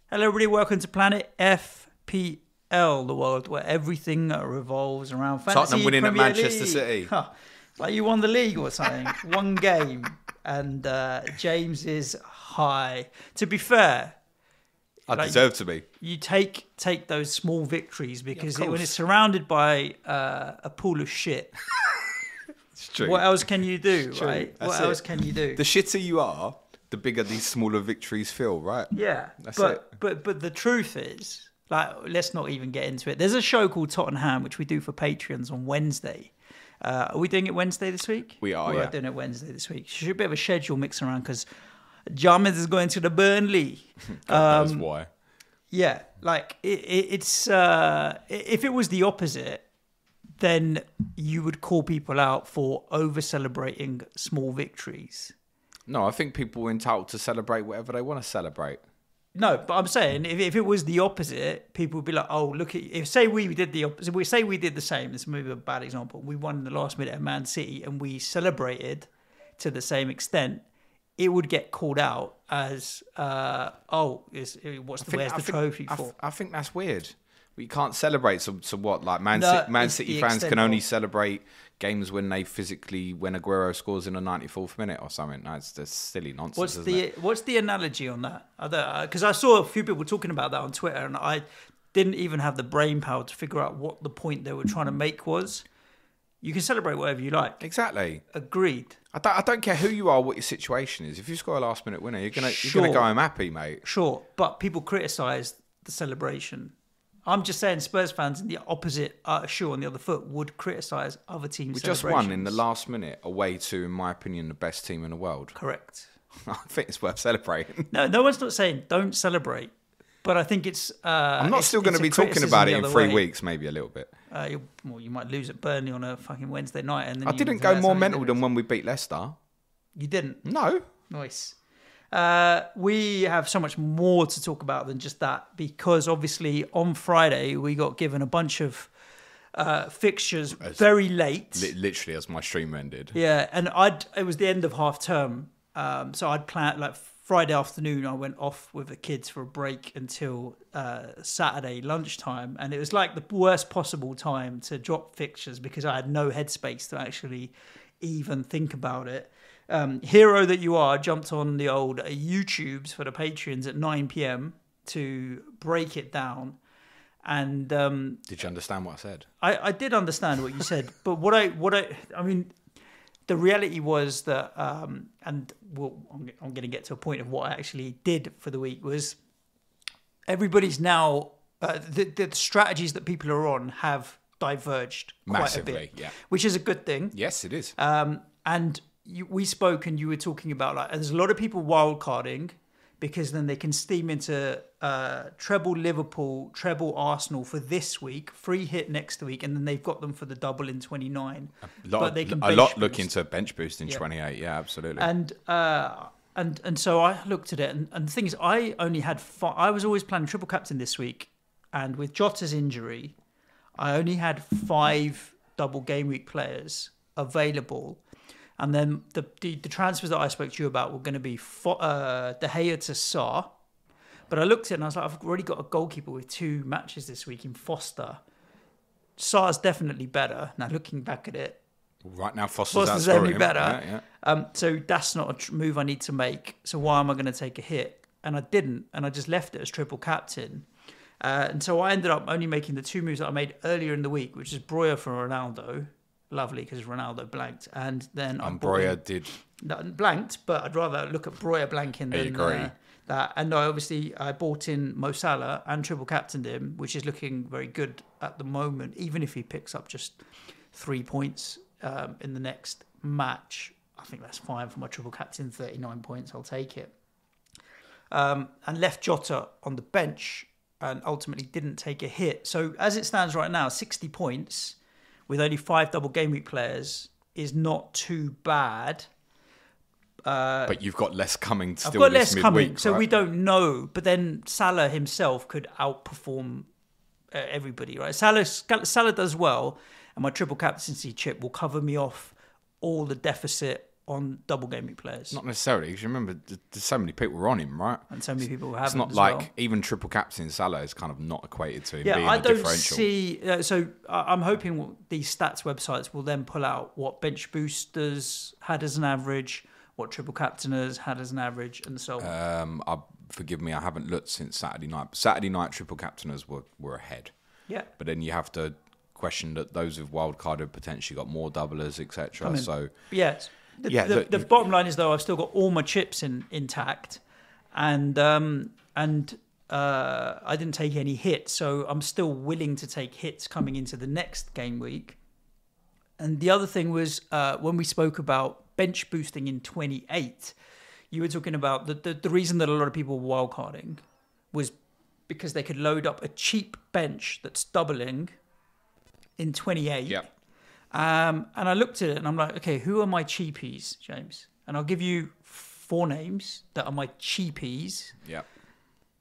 Hello, everybody. Welcome to Planet FPL, the world where everything revolves around fantasy. Tottenham winning Premier at Manchester League. City. Huh. Like you won the league or something. One game. And James is high. To be fair, I deserve to be. You take those small victories because Yeah, when it's surrounded by a pool of shit, It's true. what else can you do, right? That's What else can you do? The shitter you are, the bigger these smaller victories feel, right? Yeah, That's but the truth is, like, let's not even get into it. There's a show called Tottenham which we do for Patreons on Wednesday. Are we doing it Wednesday this week? We are. We're doing it Wednesday this week. Should be a bit of a schedule mix around because James is going to the Burnley. God knows why. Yeah, like it's if it was the opposite, then you would call people out for over celebrating small victories. No, I think people are entitled to celebrate whatever they want to celebrate. No, but I'm saying if it was the opposite, people would be like, "Oh, look at if say we did the opposite. We say we did the same. This is maybe a bad example. We won in the last minute at Man City, and we celebrated to the same extent. It would get called out as, where's the trophy for? I think that's weird. We can't celebrate. So what? Like Man City fans can only celebrate games when Aguero scores in the 94th minute or something. No, it's just silly nonsense. What's the analogy on that? Because I saw a few people talking about that on Twitter, and I didn't even have the brain power to figure out what the point they were trying to make was. You can celebrate whatever you like. Exactly. Agreed. I don't care who you are, what your situation is. If you score a last minute winner, you're gonna go home happy, mate. Sure, but people criticise the celebration. I'm just saying Spurs fans in the opposite shoe on the other foot would criticise other teams' We just won in the last minute away to, in my opinion, the best team in the world. Correct. I think it's worth celebrating. No one's not saying don't celebrate, but I think it's... I'm not still going to be talking about it in 3 weeks, maybe a little bit. You might lose at Burnley on a fucking Wednesday night. And then I didn't go more mental than when we beat Leicester. You didn't? No. Nice. We have so much more to talk about than just that because obviously on Friday we got given a bunch of fixtures very late. Literally as my stream ended. Yeah, and it was the end of half term, so I'd planned like Friday afternoon I went off with the kids for a break until Saturday lunchtime, and it was like the worst possible time to drop fixtures because I had no headspace to actually even think about it. Hero that you are, jumped on the old YouTubes for the Patreons at 9 p.m. to break it down. And did you understand what I said? I did understand what you said, but I mean, the reality was that, and I'm going to get to a point of what I actually did for the week was everybody's now the strategies that people are on have diverged massively, quite a bit, yeah, which is a good thing. Yes, it is. And we spoke and you were talking about like there's a lot of people wildcarding because then they can steam into treble Liverpool, treble Arsenal for this week, free hit next week, and then they've got them for the double in 29. A lot looking to bench boost in 28. Yeah, absolutely. And so I looked at it, and the thing is, I only had I was always planning triple captain this week, and with Jota's injury, I only had 5 double game week players available. And then the transfers that I spoke to you about were going to be De Gea to Sarr. But I looked at it and I was like, I've already got a goalkeeper with 2 matches this week in Foster. Sarr's definitely better. Now, looking back at it, right now Foster's definitely better. Yeah. So that's not a move I need to make. So why am I going to take a hit? And I didn't. And I just left it as triple captain. And so I ended up only making the 2 moves that I made earlier in the week, which is Breuer for Ronaldo. Lovely, because Ronaldo blanked, and then Breuer did blanked, but I'd rather look at Breuer blanking than that. And I bought in Mo Salah and triple captained him, which is looking very good at the moment. Even if he picks up just 3 points in the next match, I think that's fine for my triple captain. 39 points, I'll take it. And left Jota on the bench, and ultimately didn't take a hit. So as it stands right now, 60 points. With only 5 double game week players is not too bad. But you've got less coming still. I've got less midweek, coming, so right? we don't know. But then Salah himself could outperform everybody, right? Salah does well, and my triple captaincy chip will cover me off all the deficit on double game week players. Not necessarily, because you remember there's so many people were on him, right? And so many people haven't. It's not like even triple captain Salah is kind of not equated to him being I a don't differential. see. So I'm hoping these stats websites will then pull out what bench boosters had as an average, what triple captainers had as an average, and so on. Forgive me, I haven't looked since Saturday night. Saturday night triple captainers were ahead. Yeah. But then you have to question that those with wildcard have potentially got more doublers, etc. So yes. The bottom line is, though, I've still got all my chips intact, and I didn't take any hits, so I'm still willing to take hits coming into the next game week. And the other thing was when we spoke about bench boosting in 28, you were talking about the reason that a lot of people were wildcarding was because they could load up a cheap bench that's doubling in 28. Yep. And I looked at it and I'm like, okay, who are my cheapies, James? And I'll give you 4 names that are my cheapies. Yep.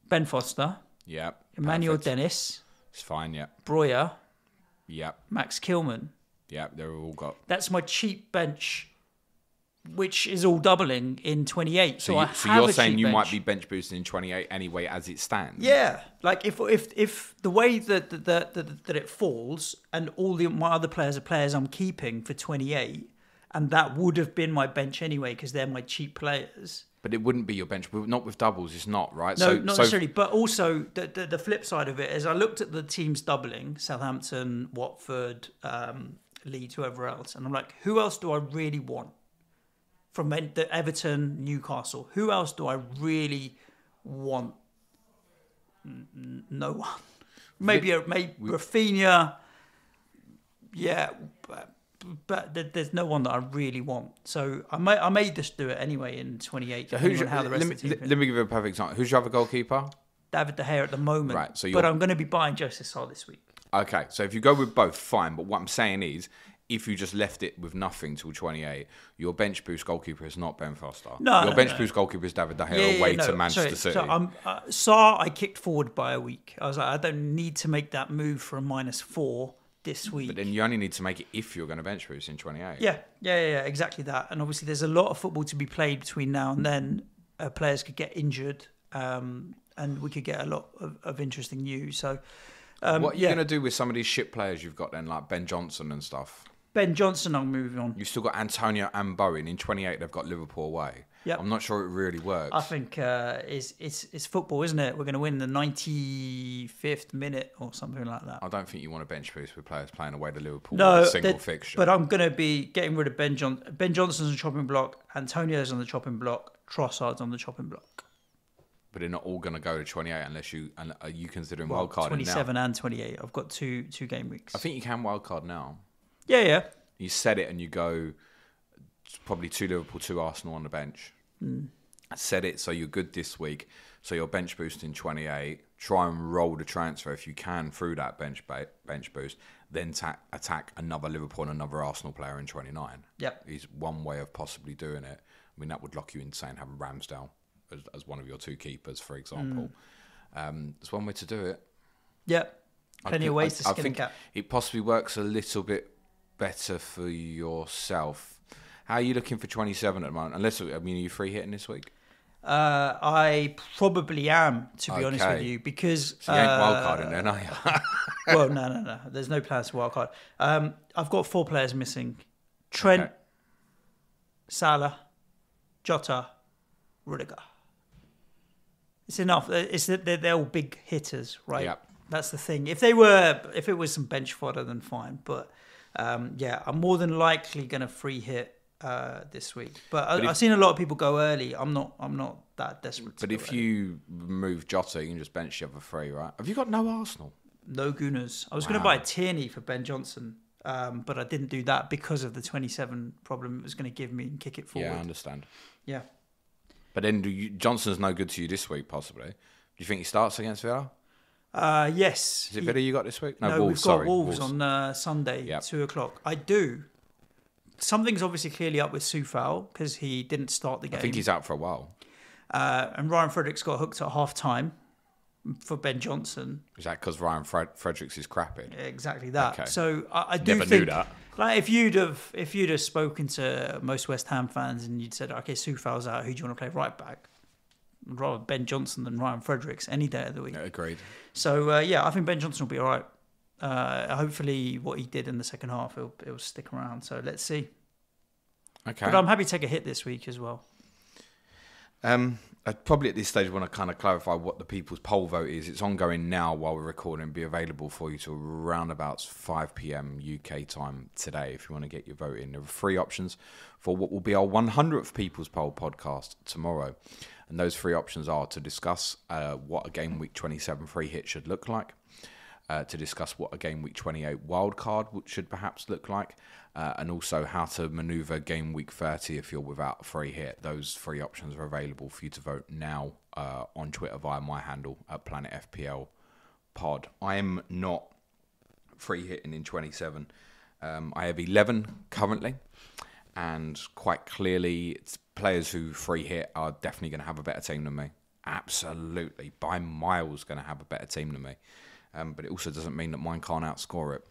Ben Foster. Yep. Emmanuel Dennis. It's fine, yep. Breuer. Yep. Max Kilman. Yep, they're all got. That's my cheap bench, which is all doubling in 28. So you're saying you might be bench boosting in 28 anyway as it stands? Yeah. Like if the way that it falls and all my other players are players I'm keeping for 28, and that would have been my bench anyway because they're my cheap players. But it wouldn't be your bench. Not with doubles, it's not, right? No, not necessarily. But also, the flip side of it is I looked at the teams doubling, Southampton, Watford, Leeds, whoever else, and I'm like, who else do I really want? From the Everton, Newcastle, who else do I really want? No one. Maybe Rafinha. Yeah, but there's no one that I really want. So I may just do it anyway in 28. So let me give you a perfect example. Who's your other goalkeeper? David De Gea at the moment. Right. So but I'm going to be buying Joseph Salah this week. Okay. So if you go with both, fine. But what I'm saying is, if you just left it with nothing till 28, your bench boost goalkeeper is not Ben Foster. Your bench boost goalkeeper is David De Gea away to Manchester City. So Saar, I kicked forward by a week. I was like, I don't need to make that move for a -4 this week. But then you only need to make it if you're going to bench boost in 28. Yeah, exactly that. And obviously there's a lot of football to be played between now and then. Players could get injured and we could get a lot of interesting news. So, what are you going to do with some of these shit players you've got then, like Ben Johnson and stuff? Ben Johnson, I'm moving on. You've still got Antonio and Bowen. In 28, they've got Liverpool away. Yep. I'm not sure it really works. I think it's football, isn't it? We're going to win the 95th minute or something like that. I don't think you want to bench boost with players playing away to Liverpool in a single fixture. But I'm going to be getting rid of Ben Johnson. Ben Johnson's on the chopping block. Antonio's on the chopping block. Trossard's on the chopping block. But they're not all going to go to 28 unless you... And are you considering wildcarding now? 27 and 28. I've got two game weeks. I think you can wildcard now. Yeah. You set it and you go probably 2 Liverpool, 2 Arsenal on the bench. Set it so you're good this week. So you're bench boosting 28. Try and roll the transfer if you can through that bench boost. Then attack another Liverpool and another Arsenal player in 29. Yep. Is one way of possibly doing it. I mean, that would lock you in saying having Ramsdale as one of your 2 keepers, for example. It's one way to do it. Yep. Plenty of ways to skin a cat. It possibly works a little bit better for yourself. How are you looking for 27 at the moment? Are you free hitting this week? I probably am, to be honest with you, because... So you ain't wildcarding then, are you? Well, no. There's no plans to wildcard. I've got 4 players missing. Trent, Salah, Jota, Rudiger. It's enough. They're all big hitters, right? Yep. That's the thing. If it was some bench fodder, then fine. But I'm more than likely going to free hit this week. But I've seen a lot of people go early. I'm not that desperate. But if you move Jota, you can just bench the other 3, right? Have you got no Arsenal? No Gunners. I was going to buy Tierney for Ben Johnson, but I didn't do that because of the 27 problem it was going to give me and kick it forward. Yeah, I understand. Yeah. But then Johnson's no good to you this week, possibly. Do you think he starts against Villa? Yes. Is it Villa you got this week? No, Wolves, we've got Wolves on Sunday, 2:00. I do. Something's obviously clearly up with Soufal because he didn't start the game. I think he's out for a while. And Ryan Fredericks got hooked at half-time. for Ben Johnson. Is that because Ryan Fredericks is crapping? Exactly that. Okay. So I do Never think knew that. Like if you'd have spoken to most West Ham fans and you'd said, okay, Soufal's out, who do you want to play right back? I'd rather Ben Johnson than Ryan Fredericks any day of the week. Yeah, agreed. So I think Ben Johnson will be all right. Hopefully, what he did in the second half, it'll stick around. So let's see. Okay. But I'm happy to take a hit this week as well. I'd probably at this stage want to kind of clarify what the people's poll vote is. It's ongoing now while we're recording, be available for you till around about 5 p.m. UK time today if you want to get your vote in. There are 3 options for what will be our 100th People's Poll podcast tomorrow. And those 3 options are to discuss what a Game Week 27 free hit should look like, to discuss what a Game Week 28 wildcard should perhaps look like, and also how to manoeuvre Game Week 30 if you're without a free hit. Those 3 options are available for you to vote now on Twitter via my handle at Planet FPL Pod. I am not free hitting in 27. I have 11 currently, and quite clearly it's players who free hit are definitely going to have a better team than me. Absolutely, by miles going to have a better team than me. But it also doesn't mean that mine can't outscore it.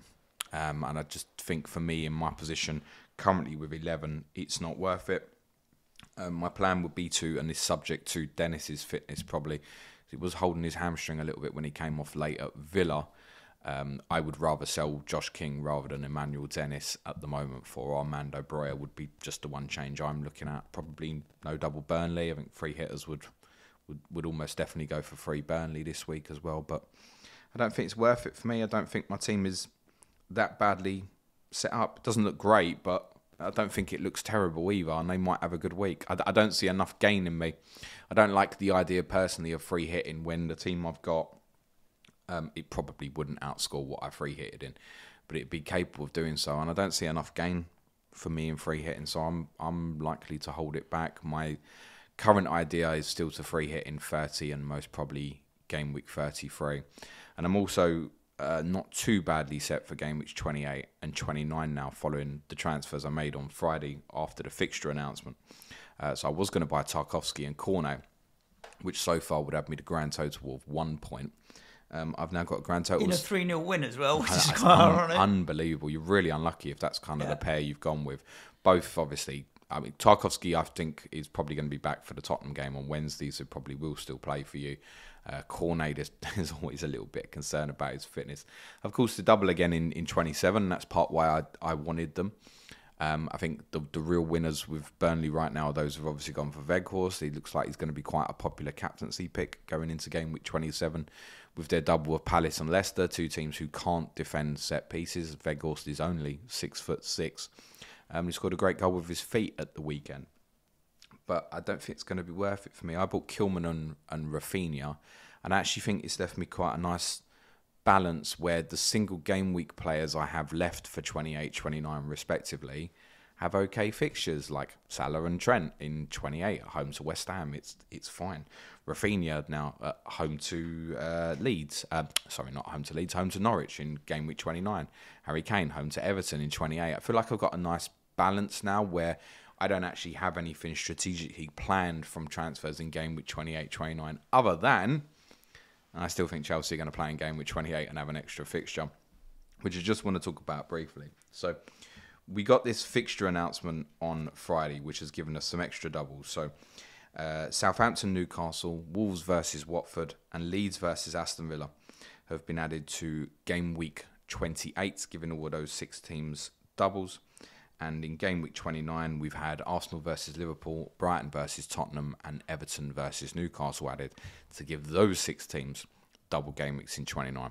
And I just think for me in my position, currently with 11, it's not worth it. My plan would be to, and this subject to Dennis's fitness probably, he was holding his hamstring a little bit when he came off late at Villa. I would rather sell Josh King rather than Emmanuel Dennis at the moment for Armando Broja would be just the one change I'm looking at. Probably no double Burnley. I think free hitters would almost definitely go for free Burnley this week as well. But I don't think it's worth it for me. I don't think my team is that badly set up. It doesn't look great, but I don't think it looks terrible either, and they might have a good week. I don't see enough gain in me. I don't like the idea personally of free hitting when the team I've got, it probably wouldn't outscore what I free hitted in, but it'd be capable of doing so, and I don't see enough gain for me in free hitting, so I'm likely to hold it back. My current idea is still to free hit in 30 and most probably Game Week 33. And I'm also not too badly set for Game Weeks 28 and 29 now, following the transfers I made on Friday after the fixture announcement. So I was going to buy Tarkowski and Cornet, which so far would have me the grand total of 1 point. I've now got a grand total. In a 3-0 win as well, which is That's quite ironic. Unbelievable. You're really unlucky if that's kind of the pair you've gone with. Both, obviously. I mean, Tarkowski, I think, is probably going to be back for the Tottenham game on Wednesday, so probably will still play for you. Cornet, there's always a little bit of concern about his fitness. Of course, the double again in 27, that's part why I wanted them. I think the real winners with Burnley right now are those who've obviously gone for Weghorst. He looks like he's going to be quite a popular captaincy pick going into Game Week 27 with their double of Palace and Leicester, 2 teams who can't defend set pieces. Weghorst is only 6'6". He scored a great goal with his feet at the weekend. But I don't think it's going to be worth it for me. I bought Kilman and Rafinha, and I actually think it's left me quite a nice balance where the single game week players I have left for 28, 29 respectively have okay fixtures, like Salah and Trent in 28 at home to West Ham. It's fine. Rafinha now at home to Leeds. Sorry, not home to Leeds, home to Norwich in Game Week 29. Harry Kane home to Everton in 28. I feel like I've got a nice balance now where I don't actually have anything strategically planned from transfers in Game Week 28, 29, other than, and I still think Chelsea are going to play in Game Week 28 and have an extra fixture, which I just want to talk about briefly. So we got this fixture announcement on Friday, which has given us some extra doubles. So Southampton, Newcastle, Wolves versus Watford, and Leeds versus Aston Villa have been added to Game Week 28, giving all of those 6 teams doubles. And in Game Week 29, we've had Arsenal versus Liverpool, Brighton versus Tottenham, and Everton versus Newcastle added to give those 6 teams double game weeks in 29.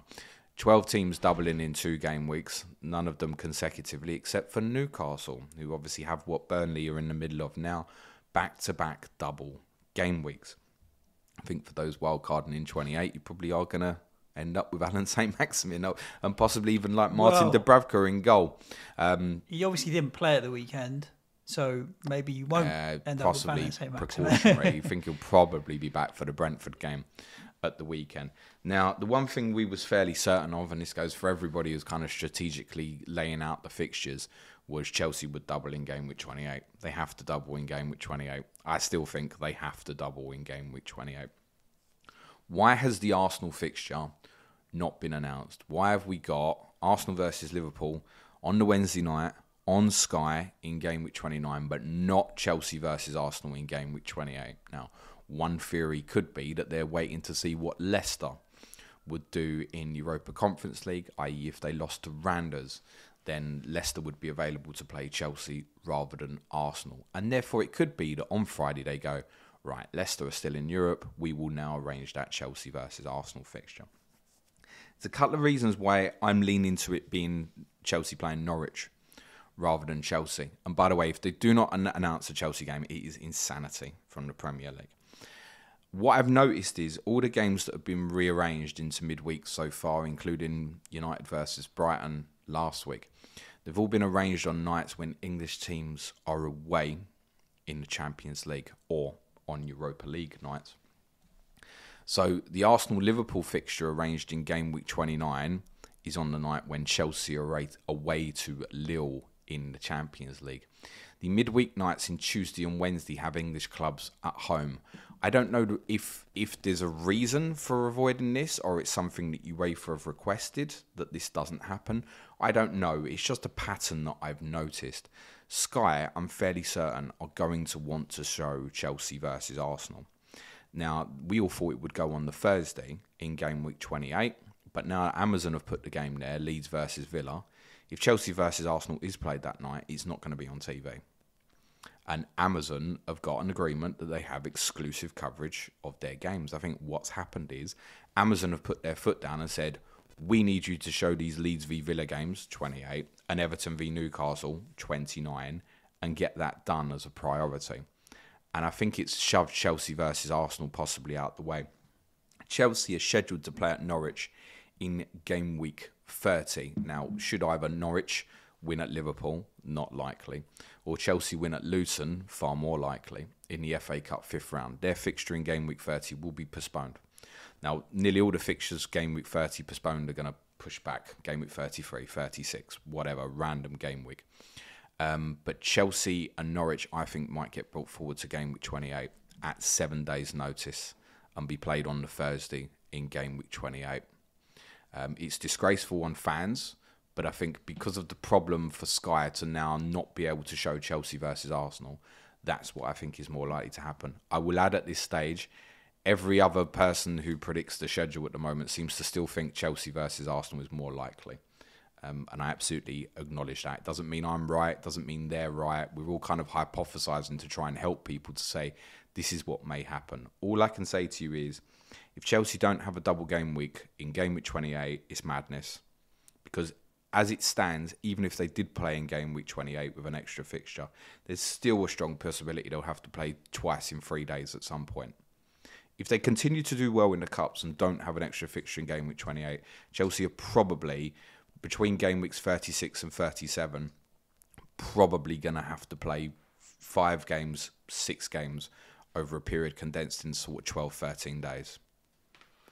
12 teams doubling in 2 game weeks, none of them consecutively, except for Newcastle, who obviously have what Burnley are in the middle of now, back-to-back double game weeks. I think for those wildcarding in 28, you probably are going to end up with Alan St. Maximin and possibly even like Martin Dubravka in goal. He obviously didn't play at the weekend, so maybe you won't end up with Alan St. Maximin. Precautionary. You think he'll probably be back for the Brentford game at the weekend. Now, the one thing we was fairly certain of, and this goes for everybody who's kind of strategically laying out the fixtures, was Chelsea would double in Game Week 28. They have to double in Game Week 28. I still think they have to double in Game Week 28. Why has the Arsenal fixture not been announced? Why have we got Arsenal versus Liverpool on the Wednesday night on Sky in game week 29, but not Chelsea versus Arsenal in game week 28? Now, one theory could be that they're waiting to see what Leicester would do in Europa Conference League, i.e. if they lost to Randers, then Leicester would be available to play Chelsea rather than Arsenal. And therefore it could be that on Friday they go, right, Leicester are still in Europe, we will now arrange that Chelsea versus Arsenal fixture. There's a couple of reasons why I'm leaning to it being Chelsea playing Norwich rather than Chelsea. And by the way, if they do not announce a Chelsea game, it is insanity from the Premier League. What I've noticed is all the games that have been rearranged into midweek so far, including United versus Brighton last week, they've all been arranged on nights when English teams are away in the Champions League or on Europa League nights. So the Arsenal-Liverpool fixture arranged in game week 29 is on the night when Chelsea are away to Lille in the Champions League. The midweek nights in Tuesday and Wednesday have English clubs at home. I don't know if there's a reason for avoiding this or it's something that UEFA have requested that this doesn't happen. I don't know. It's just a pattern that I've noticed. Sky, I'm fairly certain, are going to want to show Chelsea versus Arsenal. Now, we all thought it would go on the Thursday in game week 28, but now Amazon have put the game there, Leeds versus Villa. If Chelsea versus Arsenal is played that night, it's not going to be on TV. And Amazon have got an agreement that they have exclusive coverage of their games. I think what's happened is Amazon have put their foot down and said, we need you to show these Leeds v Villa games, 28, and Everton v Newcastle, 29, and get that done as a priority. And I think it's shoved Chelsea versus Arsenal possibly out the way. Chelsea is scheduled to play at Norwich in game week 30. Now, should either Norwich win at Liverpool? Not likely. Or Chelsea win at Luton? Far more likely. In the FA Cup 5th round. Their fixture in game week 30 will be postponed. Now, nearly all the fixtures game week 30 postponed are going to push back. Game week 33, 36, whatever, random game week. But Chelsea and Norwich, I think, might get brought forward to game week 28 at 7 days' notice and be played on the Thursday in game week 28. It's disgraceful on fans, but I think because of the problem for Sky to now not be able to show Chelsea versus Arsenal, that's what I think is more likely to happen. I will add at this stage, every other person who predicts the schedule at the moment seems to still think Chelsea versus Arsenal is more likely. And I absolutely acknowledge that. It doesn't mean I'm right. It doesn't mean they're right. We're all kind of hypothesizing to try and help people to say, this is what may happen. All I can say to you is, if Chelsea don't have a double game week in game week 28, it's madness. Because as it stands, even if they did play in game week 28 with an extra fixture, there's still a strong possibility they'll have to play twice in 3 days at some point. If they continue to do well in the Cups and don't have an extra fixture in game week 28, Chelsea are probably, between game weeks 36 and 37, probably going to have to play 5 games, 6 games over a period condensed in sort of 12, 13 days.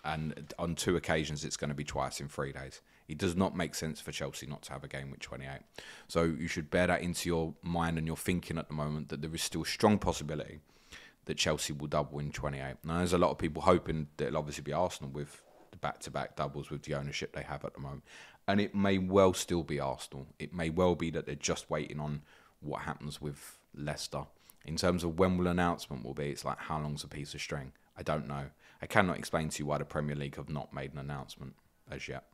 And on 2 occasions, it's going to be twice in 3 days. It does not make sense for Chelsea not to have a game week 28. So you should bear that into your mind and your thinking at the moment that there is still a strong possibility that Chelsea will double in 28. Now, there's a lot of people hoping that it'll obviously be Arsenal with the back-to-back doubles with the ownership they have at the moment. And it may well still be Arsenal. It may well be that they're just waiting on what happens with Leicester. In terms of when will announcement will be, it's like how long's a piece of string? I don't know. I cannot explain to you why the Premier League have not made an announcement as yet.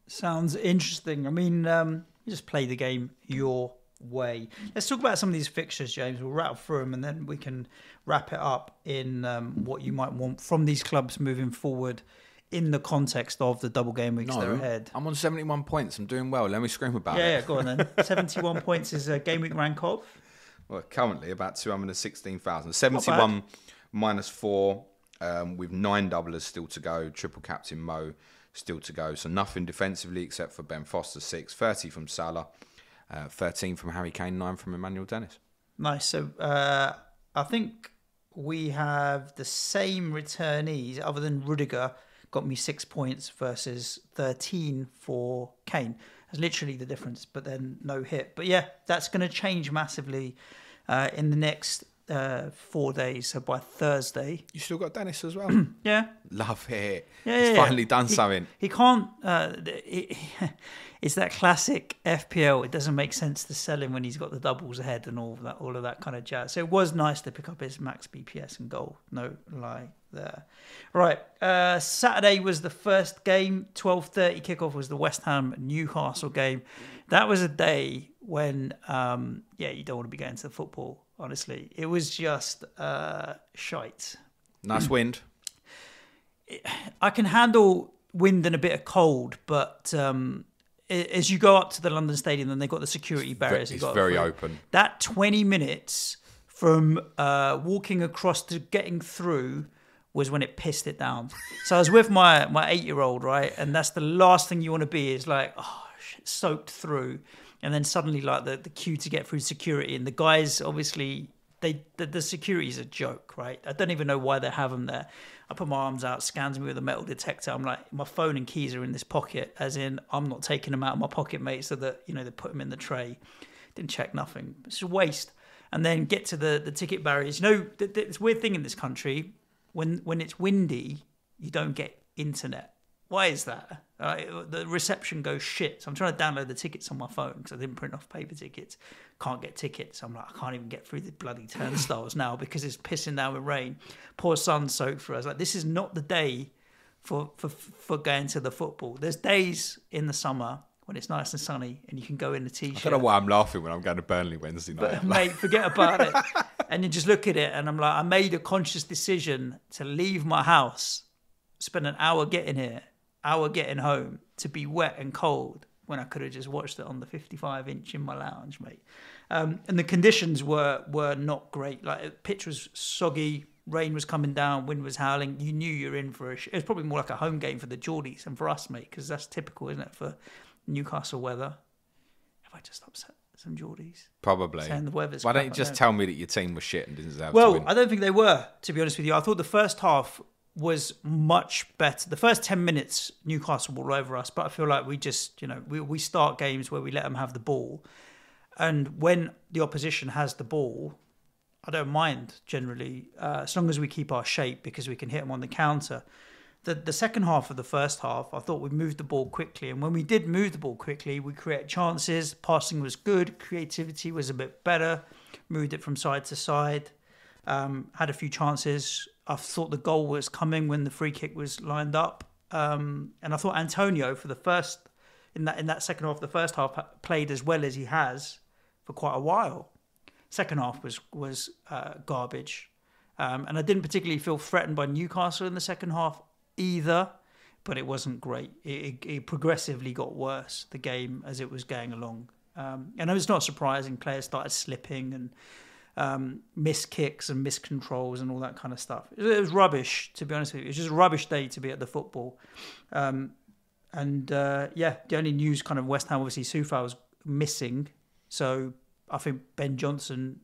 Sounds interesting. I mean, you just play the game your way. Let's talk about some of these fixtures, James. We'll rattle through them and then we can wrap it up in what you might want from these clubs moving forward in the context of the double game weeks that are ahead. I'm on 71 points. I'm doing well. Let me scream about it. Yeah, go on then. 71 points is a game week rank of? Well, currently about 216,000. 71 minus 4 with 9 doublers still to go. Triple captain Mo still to go. So nothing defensively except for Ben Foster, 6. 30 from Salah, 13 from Harry Kane, 9 from Emmanuel Dennis. Nice. So I think we have the same returnees other than Rudiger got me 6 points versus 13 for Kane. That's literally the difference, but then no hit. But yeah, that's going to change massively in the next 4 days, so by Thursday. You still got Dennis as well? Yeah. Love it. Yeah, He's finally done something. He can't... it's that classic FPL. It doesn't make sense to sell him when he's got the doubles ahead and all of that kind of jazz. So it was nice to pick up his max BPS and goal. No lie there. Right. Saturday was the first game. 12:30 kickoff was the West Ham Newcastle game. That was a day when, you don't want to be going to the football, honestly. It was just shite. Nice wind. I can handle wind and a bit of cold, but as you go up to the London Stadium, then they've got the security barriers. It's very open. That 20 minutes from walking across to getting through was when it pissed it down. So I was with my 8-year-old, right? And that's the last thing you want to be is like, oh, shit, soaked through. And then suddenly like the queue to get through security. And the guys, obviously, the security is a joke, right? I don't even know why they have them there. I put my arms out, scans me with a metal detector. I'm like, my phone and keys are in this pocket, as in I'm not taking them out of my pocket, mate, so that, they put them in the tray. Didn't check nothing. It's a waste. And then get to the ticket barriers. It's a weird thing in this country. When it's windy, you don't get internet. Why is that? The reception goes shit. So I'm trying to download the tickets on my phone because I didn't print off paper tickets. Can't get tickets. I'm like, I can't even get through the bloody turnstiles now because it's pissing down with rain. Poor son's soaked through. I was like, this is not the day for going to the football. There's days in the summer when it's nice and sunny and you can go in a t-shirt. I don't know why I'm laughing when I'm going to Burnley Wednesday night. But, mate, forget about it. And you just look at it and I'm like, I made a conscious decision to leave my house, spend an hour getting here, hour getting home, to be wet and cold when I could have just watched it on the 55-inch in my lounge, mate. And the conditions were not great. Like, the pitch was soggy, rain was coming down, wind was howling. You knew you were in for it was probably more like a home game for the Geordies and for us, mate, because that's typical, isn't it, for Newcastle weather. Have I just upset some Geordies? Probably. Saying the weather's Why don't you just tell me that your team was shit and didn't deserve to win? Well, I don't think they were, to be honest with you. I thought the first half was much better. The first 10 minutes, Newcastle were all over us, but I feel like we just, we start games where we let them have the ball. And when the opposition has the ball, I don't mind generally, as long as we keep our shape because we can hit them on the counter. The second half of the first half, I thought we moved the ball quickly. And when we did move the ball quickly, we created chances. Passing was good. Creativity was a bit better. Moved it from side to side. Had a few chances. I thought the goal was coming when the free kick was lined up. And I thought Antonio, for the first, in that second half, the first half, played as well as he has for quite a while. Second half was garbage. And I didn't particularly feel threatened by Newcastle in the second half either, but it wasn't great. It progressively got worse, the game, as it was going along. And it was not surprising. Players started slipping and missed kicks and missed controls and all that kind of stuff. It was rubbish, to be honest with you. It was just a rubbish day to be at the football. The only news kind of West Ham, obviously, Sufa was missing. So I think Ben Johnson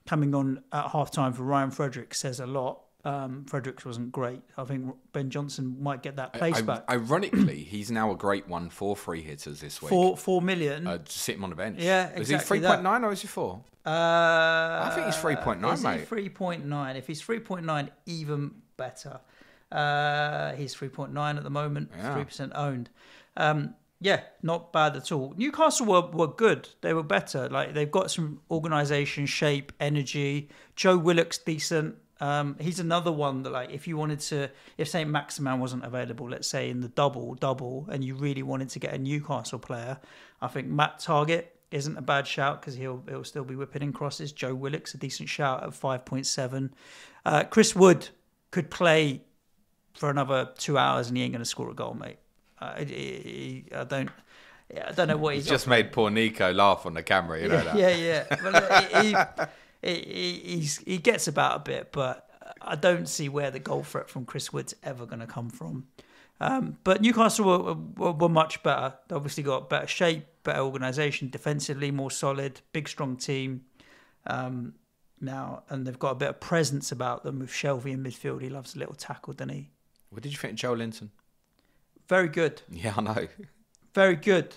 coming on at half-time for Ryan Fredericks says a lot. Fredericks wasn't great. I think Ben Johnson might get that place back. Ironically, he's now a great one for free hitters this week. 4 million. Sit him on the bench. Yeah, exactly. Is he 3.9 or is he 4? I think he's 3.9, mate. Is he 3.9? If he's 3.9, even better. He's 3.9 at the moment. Yeah. 3% owned. Not bad at all. Newcastle were good. They were better. Like, they've got some organisation, shape, energy. Joe Willock's decent. He's another one that, like, if St. Maximin wasn't available, let's say in the double, and you really wanted to get a Newcastle player, I think Matt Target isn't a bad shout because he'll still be whipping in crosses. Joe Willock's a decent shout at 5.7. Chris Wood could play for another 2 hours and he ain't going to score a goal, mate. I don't know what he's just made poor Nico laugh on the camera, you know that. Yeah. Well, he gets about a bit, but I don't see where the goal threat from Chris Wood's ever going to come from. But Newcastle were much better. They obviously got better shape, better organisation, defensively more solid, big strong team now, and they've got a bit of presence about them with Shelvey in midfield. He loves a little tackle, doesn't he? What did you think of Joe Linton? Very good. Yeah, I know. Very good.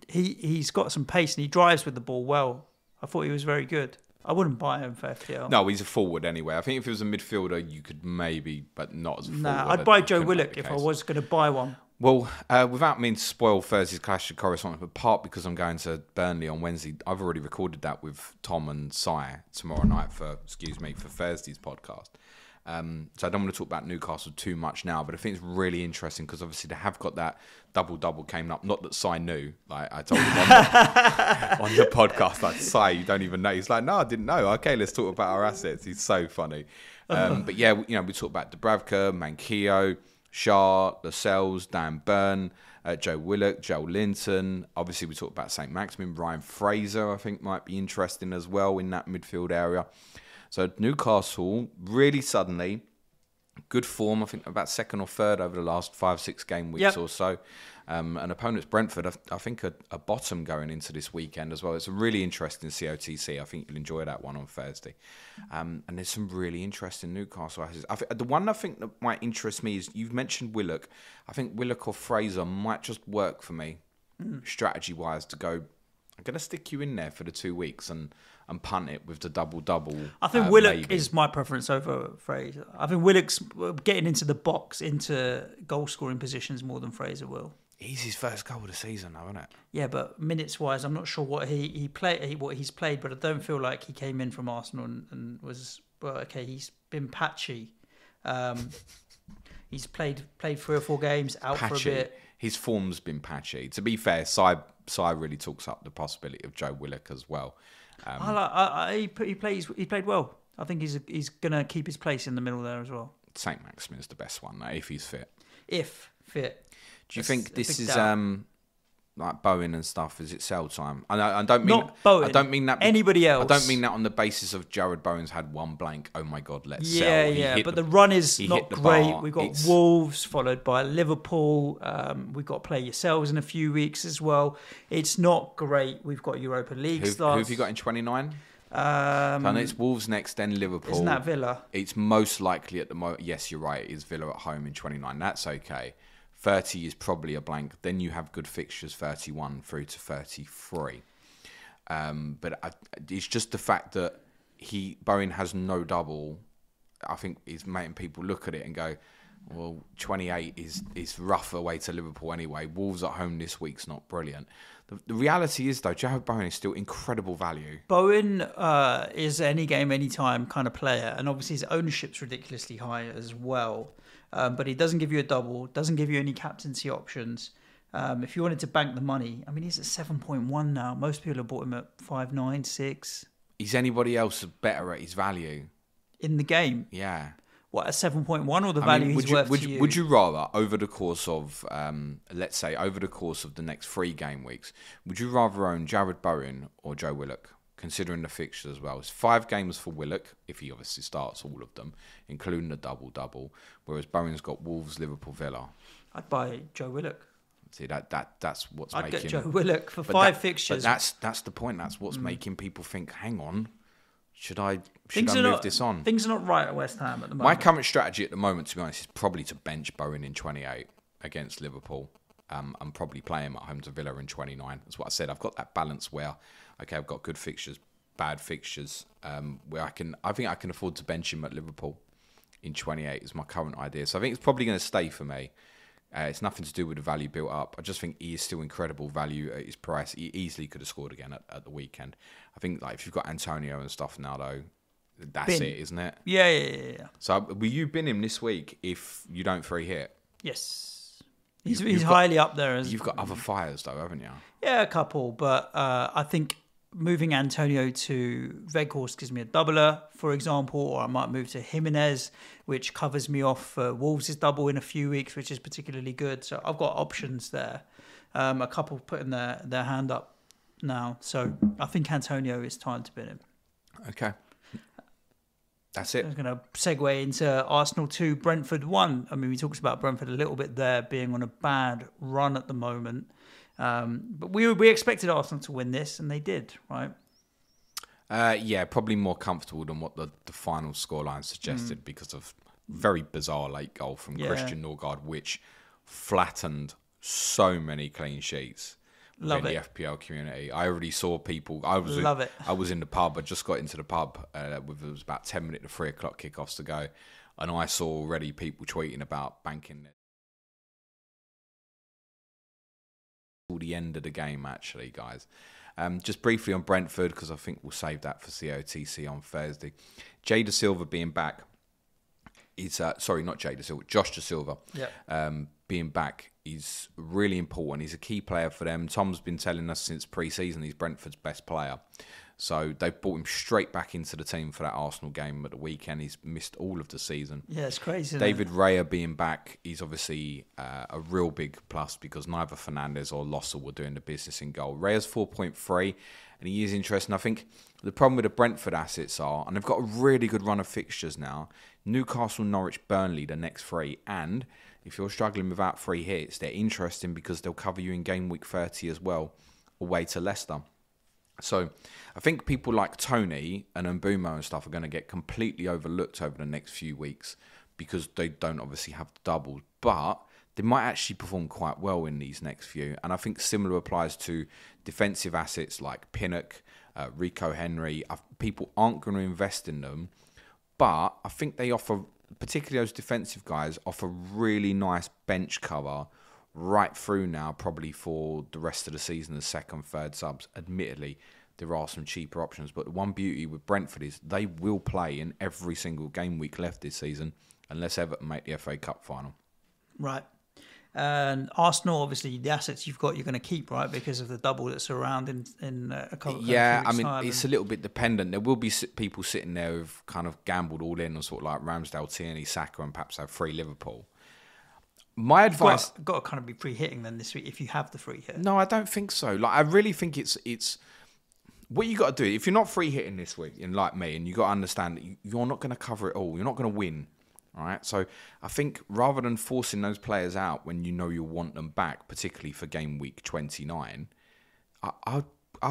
He's got some pace and he drives with the ball well. I thought he was very good. I wouldn't buy him for FPL. No, he's a forward anyway. I think if he was a midfielder, you could maybe, but not as a forward. Nah, I'd buy Joe Willock if I was going to buy one. Well, without meaning to spoil Thursday's clash of correspondence, but part because I'm going to Burnley on Wednesday, I've already recorded that with Tom and Si tomorrow night for Thursday's podcast. So I don't want to talk about Newcastle too much now, but I think it's really interesting because obviously they have got that double came up. Not that Si knew, like I told him on the podcast, like Si, you don't even know. He's like, no, I didn't know. Okay, let's talk about our assets. He's so funny. But yeah, we talk about Dubravka, Manquillo, Shah, Lascelles, Dan Burn, Joe Willock, Joe Linton. Obviously, we talked about St. Maximin. Ryan Fraser, I think, might be interesting as well in that midfield area. So Newcastle, really suddenly, good form. I think about second or third over the last 5-6 game weeks or so. An opponent's Brentford, I think a bottom going into this weekend as well. It's a really interesting COTC. I think you'll enjoy that one on Thursday. And there's some really interesting Newcastle assets. The one I think that might interest me is you've mentioned Willock. I think Willock or Fraser might just work for me, strategy-wise, to go, I'm going to stick you in there for the 2 weeks and punt it with the double-double. I think Willock is my preference over Fraser. I think Willock's getting into the box, into goal-scoring positions more than Fraser will. He's his first goal of the season, though, isn't it? Yeah, but minutes-wise, I'm not sure what he's played, but I don't feel like he came in from Arsenal and was he's been patchy. He's played 3 or 4 games out for a bit. His form's been patchy. To be fair, Si really talks up the possibility of Joe Willock as well. He played well. I think he's going to keep his place in the middle there as well. St. Maximin's the best one, though, if he's fit. If fit. Do you think this is like Bowen and stuff? Is it sell time? I don't mean not Bowen. I don't mean that. Anybody else? I don't mean that on the basis of Jared Bowen's had one blank. Oh my God, let's sell. Yeah. But the run is not great. We've got Wolves followed by Liverpool. We've got Play Yourselves in a few weeks as well. It's not great. We've got Europa League starts. Who have you got in 29? And it's Wolves next, then Liverpool. Isn't that Villa? It's most likely at the moment. Yes, you're right. It's Villa at home in 29. That's okay. 30 is probably a blank. Then you have good fixtures, 31 through to 33. But it's just the fact that Bowen has no double. I think is making people look at it and go, well, 28 is rough away to Liverpool anyway. Wolves at home this week's not brilliant. The reality is, though, Jared Bowen is still incredible value. Bowen is any game, any time kind of player. And obviously his ownership's ridiculously high as well. But he doesn't give you a double, doesn't give you any captaincy options. If you wanted to bank the money, I mean, he's at 7.1 now. Most people have bought him at 5.9, 6. Is anybody else better at his value? In the game? Yeah. What, at 7.1 or the value he's worth to you? Would you rather, over the course of, let's say, over the course of the next 3 game weeks, would you rather own Jared Bowen or Joe Willock? Considering the fixtures as well. It's 5 games for Willock, if he obviously starts all of them, including the double, whereas Bowen's got Wolves, Liverpool, Villa. I'd buy Joe Willock. See, that's what's making... I'd get Joe Willock for 5 fixtures. But that's the point. That's what's making people think, hang on, should I move this on? Things are not right at West Ham at the moment. My current strategy at the moment, to be honest, is probably to bench Bowen in 28 against Liverpool. And probably play him at home to Villa in 29. That's what I said. I've got that balance where, okay, I've got good fixtures, bad fixtures, where I think I can afford to bench him at Liverpool in 28 is my current idea. So I think it's probably going to stay for me. It's nothing to do with the value built up. I just think he is still incredible value at his price. He easily could have scored again at the weekend. I think like if you've got Antonio and stuff now, though, that's it, isn't it? Yeah. So will you bin him this week if you don't free hit? Yes. He's highly up there. You've got other fires, though, haven't you? Yeah, a couple. But I think moving Antonio to Weghorst gives me a doubler, for example, or I might move to Jimenez, which covers me off for Wolves' double in a few weeks, which is particularly good. So I've got options there. A couple putting their hand up now. So I think Antonio is time to bin him. Okay. That's it. I'm going to segue into Arsenal 2, Brentford 1. I mean, we talked about Brentford a little bit there, being on a bad run at the moment. But we expected Arsenal to win this, and they did, right? Yeah, probably more comfortable than what the final scoreline suggested because of very bizarre late goal from Christian Norgard, which flattened so many clean sheets. Love in it. the FPL community. I already saw people. I was in the pub. I just got into the pub. It was about 10 minutes to 3 o'clock kickoffs to go, and I saw already people tweeting about banking till the end of the game. Actually, guys, just briefly on Brentford, because I think we'll save that for COTC on Thursday. Jay Da Silva being back. Sorry, not Jay Da Silva. Josh Da Silva. Yeah. Being back is really important. He's a key player for them. Tom's been telling us since pre-season he's Brentford's best player. So they brought him straight back into the team for that Arsenal game at the weekend. He's missed all of the season. Yeah, it's crazy. David Raya being back is obviously a real big plus because neither Fernandes or Lossell were doing the business in goal. Raya's 4.3 and he is interesting. I think the problem with the Brentford assets are, and they've got a really good run of fixtures now, Newcastle, Norwich, Burnley, the next three, and if you're struggling without free hits, they're interesting because they'll cover you in game week 30 as well, away to Leicester. So I think people like Tony and Mbumo and stuff are going to get completely overlooked over the next few weeks because they don't obviously have the doubles, but they might actually perform quite well in these next few. And I think similar applies to defensive assets like Pinnock, Rico Henry. People aren't going to invest in them, but I think they offer, particularly those defensive guys, offer really nice bench cover right through now, probably for the rest of the season, the second, third subs. Admittedly, there are some cheaper options, but the one beauty with Brentford is they will play in every single game week left this season unless Everton make the FA Cup final. Right. And Arsenal, obviously, the assets you've got, you're going to keep, right, because of the double that's around in a couple. Yeah, I mean, it's a little bit dependent. There will be people sitting there who've kind of gambled all in on sort of like Ramsdale, Tierney, Saka, and perhaps have free Liverpool. My advice got to kind of be pre-hitting then this week if you have the free hit. No, I don't think so. Like, I really think it's what you got to do. If you're not free hitting this week, and like me, and you got to understand that you're not going to cover it all. You're not going to win. All right. So I think rather than forcing those players out when you know you'll want them back, particularly for game week 29, I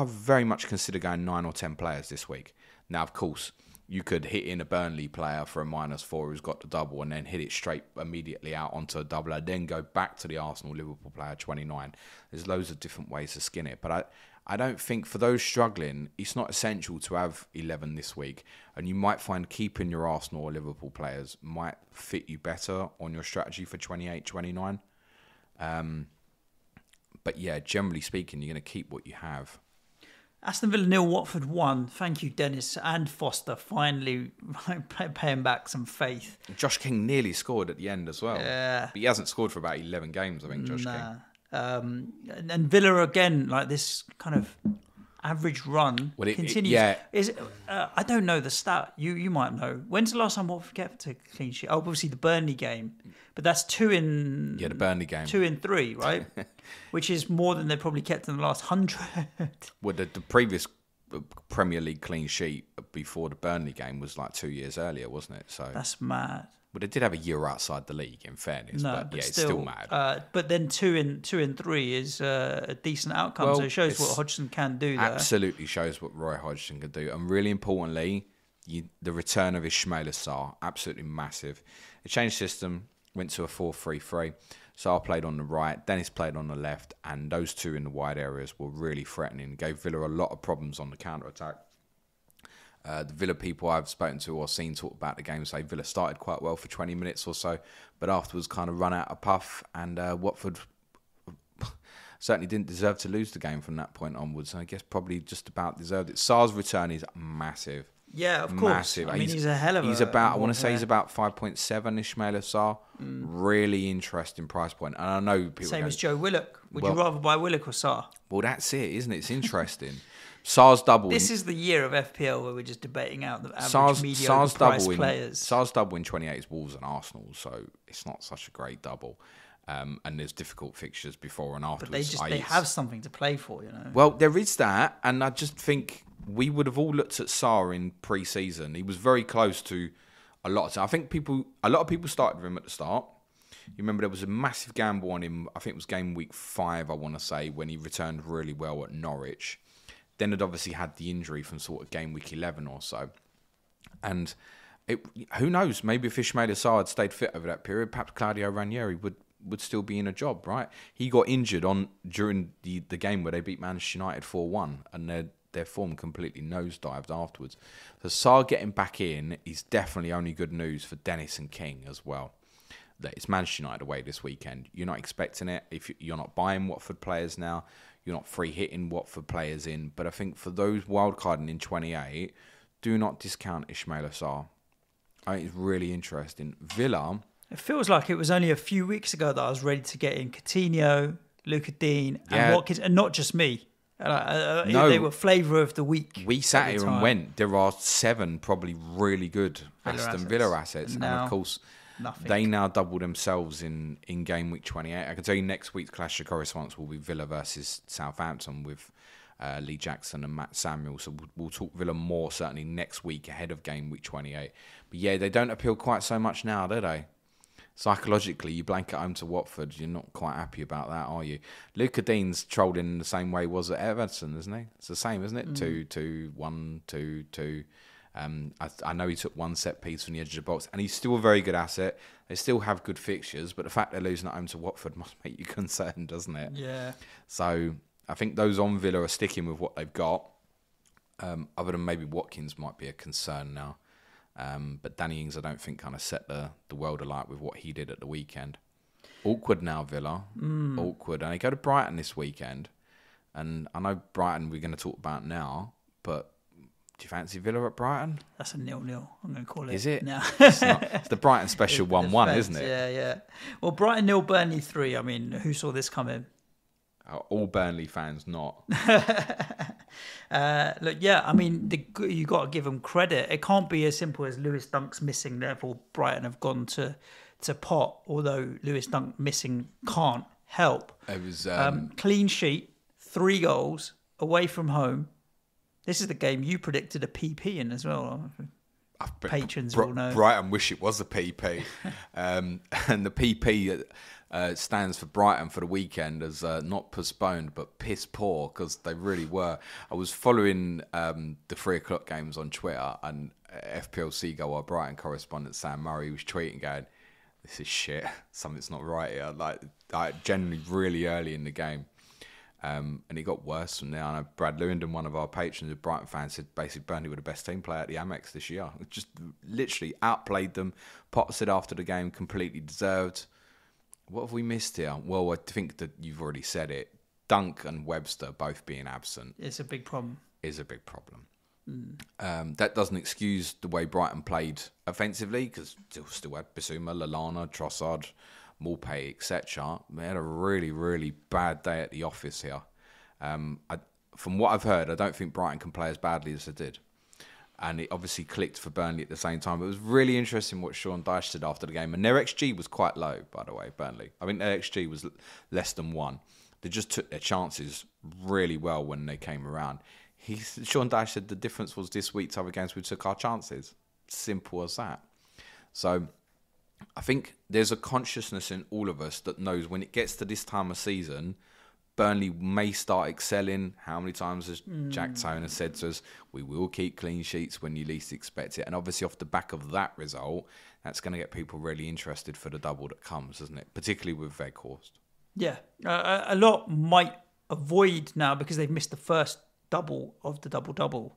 very much consider going 9 or 10 players this week. Now, of course, you could hit in a Burnley player for a -4 who's got the double and then hit it straight immediately out onto a doubler, then go back to the Arsenal-Liverpool player 29. There's loads of different ways to skin it. But I don't think for those struggling, it's not essential to have 11 this week. And you might find keeping your Arsenal or Liverpool players might fit you better on your strategy for 28, 29. But yeah, generally speaking, you're going to keep what you have. Aston Villa 0, Watford 1. Thank you, Dennis and Foster, finally paying back some faith. Josh King nearly scored at the end as well. Yeah. But he hasn't scored for about 11 games, I think, Josh King. And Villa again, like this kind of average run continues. I don't know the stat. You might know. When's the last time Watford kept a clean sheet? Oh, obviously the Burnley game, but that's 2 in. Yeah, the Burnley game. 2 in 3, right? Which is more than they probably kept in the last 100. Well, the previous Premier League clean sheet before the Burnley game was like 2 years earlier, wasn't it? So that's mad. Well, they did have a year outside the league, in fairness, but yeah, it's still mad. But then 2 in 3 is a decent outcome, so it shows what Hodgson can do there. Absolutely shows what Roy Hodgson can do. And really importantly, the return of Ismaila Sarr, absolutely massive. It changed system, went to a 4-3-3. Sarr played on the right, Dennis played on the left, and those two in the wide areas were really threatening. Gave Villa a lot of problems on the counter-attack. The Villa people I've spoken to or seen talk about the game say Villa started quite well for 20 minutes or so, but afterwards kind of run out of puff, and Watford certainly didn't deserve to lose the game from that point onwards. I guess probably just about deserved it. Sarr's return is massive. Yeah, of course. Massive. I mean, he's a hell of he's about, I want to say he's about 5.7 Ismaila Sarr. Really interesting price point. And I know people same as Joe Willock. Would you rather buy Willock or Sarr? Well, that's it, isn't it? It's interesting. Sarr's double. This is the year of FPL where we're just debating out the average mediocre price players. Sarr's double in 28 is Wolves and Arsenal, so it's not such a great double. And there's difficult fixtures before and afterwards. But they have something to play for, you know. Well, there is that, and I just think we would have all looked at Sarr in pre-season. He was very close to a lot. I think a lot of people started with him at the start. You remember there was a massive gamble on him. I think it was game week 5, I want to say, when he returned really well at Norwich. Then had obviously had the injury from sort of game week 11 or so. And who knows, maybe if Ismaila Sarr had stayed fit over that period, perhaps Claudio Ranieri would would still be in a job, right? He got injured during the game where they beat Manchester United 4-1, and their form completely nosedived afterwards. So Sarr getting back in is definitely only good news for Dennis and King as well. That it's Manchester United away this weekend. You're not expecting it. If you're not buying Watford players now, you're not free hitting Watford players in. But I think for those wildcarding in 28, do not discount Ismaila Sarr. I think it's really interesting. Villa. It feels like it was only a few weeks ago that I was ready to get in Coutinho, Luka Dean, and Watkins, and not just me. No, they were flavour of the week. We sat here and went. There are 7 probably really good Aston Villa assets, and of course. Nothing. They now double themselves in game week 28. I can tell you next week's clash of correspondence will be Villa versus Southampton with Lee Jackson and Matt Samuel. So we'll talk Villa more certainly next week ahead of game week 28. But yeah, they don't appeal quite so much now, do they? Psychologically, you blanket home to Watford, you're not quite happy about that, are you? Luka Dean's trolled in the same way was at Everton, isn't he? It's the same, isn't it? 2-2, 1-2-2. I know he took one set piece from the edge of the box, and he's still a very good asset. They still have good fixtures, but the fact they're losing at home to Watford must make you concerned, doesn't it? Yeah. So I think those on Villa are sticking with what they've got. Other than maybe Watkins might be a concern now. But Danny Ings, I don't think, kind of set the world alight with what he did at the weekend. Awkward now, Villa. Awkward. And they go to Brighton this weekend. And I know Brighton we're going to talk about now, but do you fancy Villa at Brighton? That's a 0-0. I'm going to call it. Is it? No. It's not. It's the Brighton special 1-1, isn't it? Yeah. Well, Brighton 0, Burnley 3. I mean, who saw this coming? All Burnley fans not. Look, yeah, I mean, you got to give them credit. It can't be as simple as Lewis Dunk's missing, therefore Brighton have gone to pot, although Lewis Dunk missing can't help. It was clean sheet, 3 goals, away from home. This is the game you predicted a PP in as well. Patrons will know. Brighton wish it was a PP. And the PP stands for Brighton for the weekend as not postponed, but piss poor, because they really were. I was following the 3 o'clock games on Twitter, and FPL Seagull, our Brighton correspondent, Sam Murray, was tweeting going, this is shit. Something's not right here. Like generally really early in the game. And it got worse from there. I know Brad Lewington, one of our patrons, a Brighton fan, said basically Burnley were the best team player at the Amex this year. Just literally outplayed them. Potter said after the game, completely deserved. What have we missed here? Well, I think that you've already said it. Dunk and Webster both being absent. It's a big problem. Is a big problem. That doesn't excuse the way Brighton played offensively, because still had Bissouma, Lallana, Trossard, Maupay, etc. They had a really, really bad day at the office here. From what I've heard, I don't think Brighton can play as badly as they did. And it obviously clicked for Burnley at the same time. It was really interesting what Sean Dyche said after the game. And their XG was quite low, by the way, Burnley. I think their XG was less than 1. They just took their chances really well when they came around. Sean Dyche said the difference was this week to other games we took our chances. Simple as that. So I think there's a consciousness in all of us that knows when it gets to this time of season, Burnley may start excelling. How many times has Jack Toner said to us, we will keep clean sheets when you least expect it? And obviously off the back of that result, that's going to get people really interested for the double that comes, isn't it? Particularly with Weghorst. Yeah. A lot might avoid now because they've missed the first double of the double-double.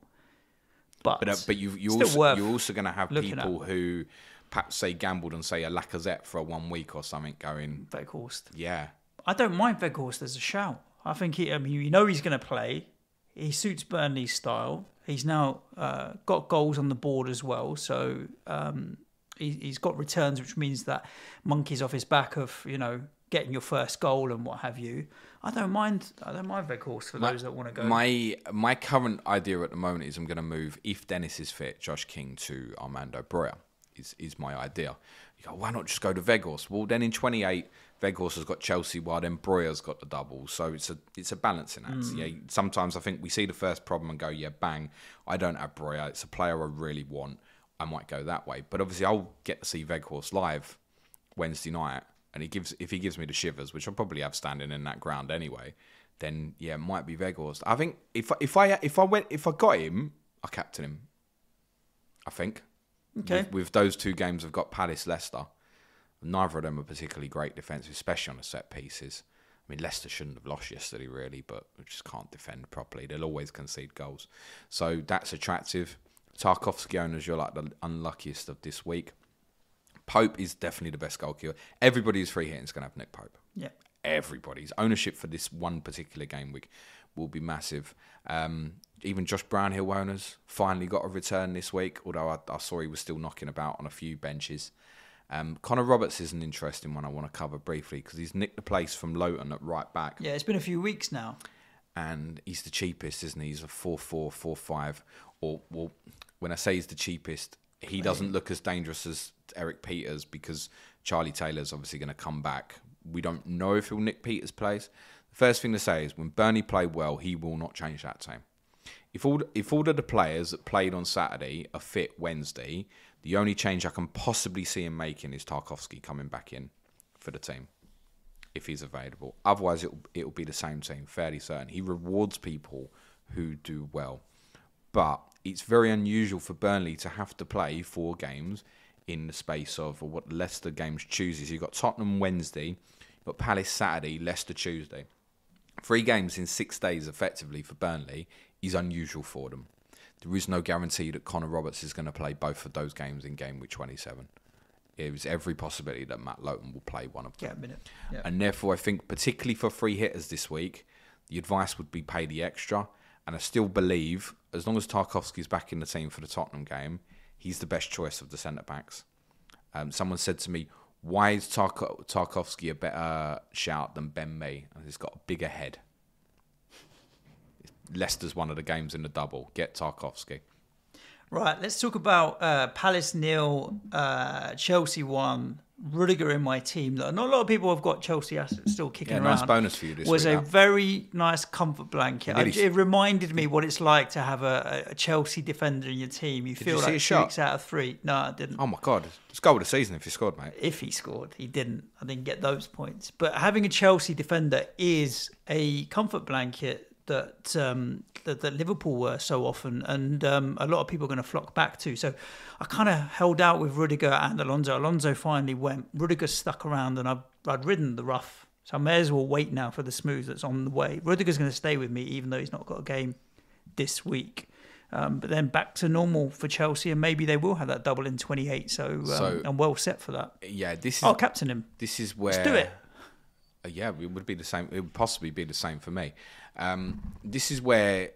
But you're also going to have people who perhaps say gambled and say a Lacazette for 1 week or something going... Weghorst. Yeah. I don't mind Weghorst as a shout. I think he's going to play. He suits Burnley's style. He's now got goals on the board as well. So he's got returns, which means that monkey's off his back of, getting your first goal and what have you. I don't mind Weghorst for those that want to go. My current idea at the moment is I'm going to move, if Dennis is fit, Josh King to Armando Broja. Is my idea. You go, why not just go to Weghorst? Well, then in 28, Weghorst has got Chelsea, while then Broja's got the double. So it's a balancing act. Yeah, sometimes I think we see the first problem and go, yeah, bang, I don't have Broja. It's a player I really want. I might go that way. But obviously, I'll get to see Weghorst live Wednesday night, and if he gives me the shivers, which I'll probably have standing in that ground anyway, then yeah, it might be Weghorst. I think if I got him, I captain him. I think. Okay. With those 2 games, I've got Palace, Leicester. Neither of them are particularly great defensive, especially on the set pieces. I mean, Leicester shouldn't have lost yesterday, really, but we just can't defend properly. They'll always concede goals. So that's attractive. Tarkowski owners, you're like the unluckiest of this week. Pope is definitely the best goalkeeper. Everybody who's free hitting is going to have Nick Pope. Yeah. Everybody's ownership for this one particular game week will be massive. Even Josh Brownhill owners finally got a return this week, although I saw he was still knocking about on a few benches. Connor Roberts is an interesting one I want to cover briefly because he's nicked the place from Lowton at right back. Yeah, it's been a few weeks now. And he's the cheapest, isn't he? He's a 4-4, 4-5. Or, well, when I say he's the cheapest, he doesn't look as dangerous as Eric Peters because Charlie Taylor's obviously going to come back. We don't know if he'll nick Peters' place. The first thing to say is when Burnley play well, he will not change that team. If all of the players that played on Saturday are fit Wednesday, the only change I can possibly see him making is Tarkowski coming back in for the team, if he's available. Otherwise, it'll be the same team, fairly certain. He rewards people who do well. But it's very unusual for Burnley to have to play 4 games in the space of what Leicester games chooses. You've got Tottenham Wednesday, you've got Palace Saturday, Leicester Tuesday. 3 games in 6 days, effectively, for Burnley is unusual for them. There is no guarantee that Connor Roberts is going to play both of those games in Gameweek 27. There's every possibility that Matt Lowton will play one of them. Yeah, a minute. Yeah. And therefore, I think, particularly for free hitters this week, the advice would be pay the extra. And I still believe, as long as Tarkowski's back in the team for the Tottenham game, he's the best choice of the centre-backs. Someone said to me, why is Tarkowski a better shout than Ben Mee? And he's got a bigger head. Leicester's one of the games in the double. Get Tarkowski. Right, let's talk about Palace 0, Chelsea 1, Rudiger in my team. Not a lot of people have got Chelsea assets still kicking around. Nice bonus for you this week. Was a very nice comfort blanket. It reminded me what it's like to have a Chelsea defender in your team. You feel like 2 weeks out of 3. No, I didn't. Oh my God. It's goal of the season if he scored, mate. If he scored. He didn't. I didn't get those points. But having a Chelsea defender is a comfort blanket that Liverpool were so often, and a lot of people are going to flock back to. So I kind of held out with Rudiger and Alonso. Alonso finally went. Rudiger stuck around, and I'd ridden the rough. So I may as well wait now for the smooth that's on the way. Rudiger's going to stay with me, even though he's not got a game this week. But then back to normal for Chelsea, and maybe they will have that double in 28. So I'm well set for that. Yeah, I'll captain him. This is where. Let's do it. Yeah, it would be the same. It would possibly be the same for me. This is where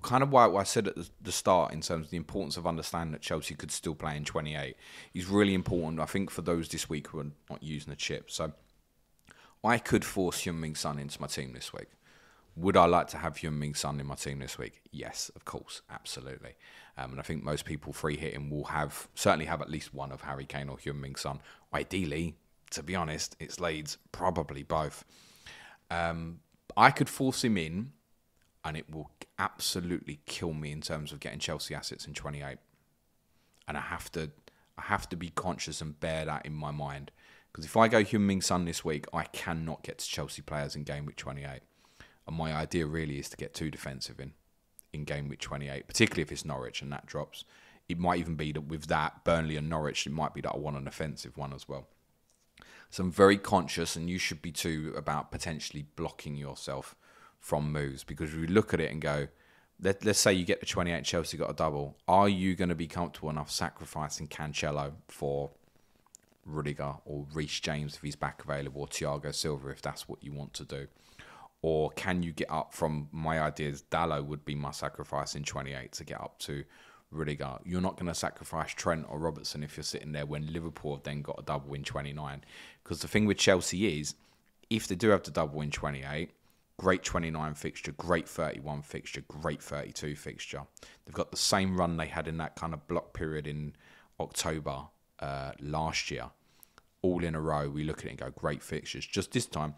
kind of why I said at the start in terms of the importance of understanding that Chelsea could still play in 28 is really important. I think for those this week who are not using the chip. So I could force Heung-min Son into my team this week. Would I like to have Heung-min Son in my team this week? Yes, of course, absolutely. And I think most people free hitting will certainly have at least one of Harry Kane or Heung-min Son. Ideally, to be honest, it's Leeds, probably both. I could force him in, and it will absolutely kill me in terms of getting Chelsea assets in 28. And I have to be conscious and bear that in my mind. Because if I go Heung-min Son this week, I cannot get to Chelsea players in Gameweek 28. And my idea really is to get 2 defensive in Gameweek 28, particularly if it's Norwich and that drops. It might even be that with that, Burnley and Norwich, it might be that I want an offensive one as well. So I'm very conscious, and you should be too, about potentially blocking yourself from moves. Because we look at it and go, let's say you get the 28, Chelsea got a double. Are you going to be comfortable enough sacrificing Cancelo for Rudiger or Reece James if he's back available, or Thiago Silva if that's what you want to do? Or can you get up from, my ideas, Dalot would be my sacrifice in 28 to get up to Rudiger. You're not going to sacrifice Trent or Robertson if you're sitting there when Liverpool have then got a double in 29. Because the thing with Chelsea is, if they do have the double in 28, great 29 fixture, great 31 fixture, great 32 fixture. They've got the same run they had in that kind of block period in October last year. All in a row, we look at it and go, great fixtures. Just this time,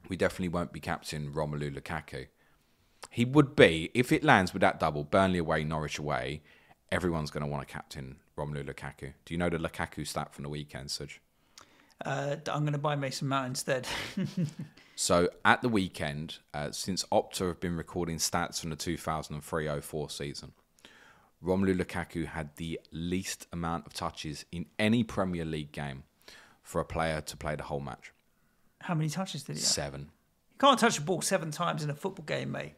we definitely won't be captaining Romelu Lukaku. He would be, if it lands with that double, Burnley away, Norwich away, everyone's going to want to captain Romelu Lukaku. Do you know the Lukaku stat from the weekend, Suj? I'm going to buy Mason Mount instead. So at the weekend, since Opta have been recording stats from the 2003-04 season, Romelu Lukaku had the least amount of touches in any Premier League game. for a player to play the whole match. How many touches did he have? 7. You can't touch the ball 7 times in a football game, mate.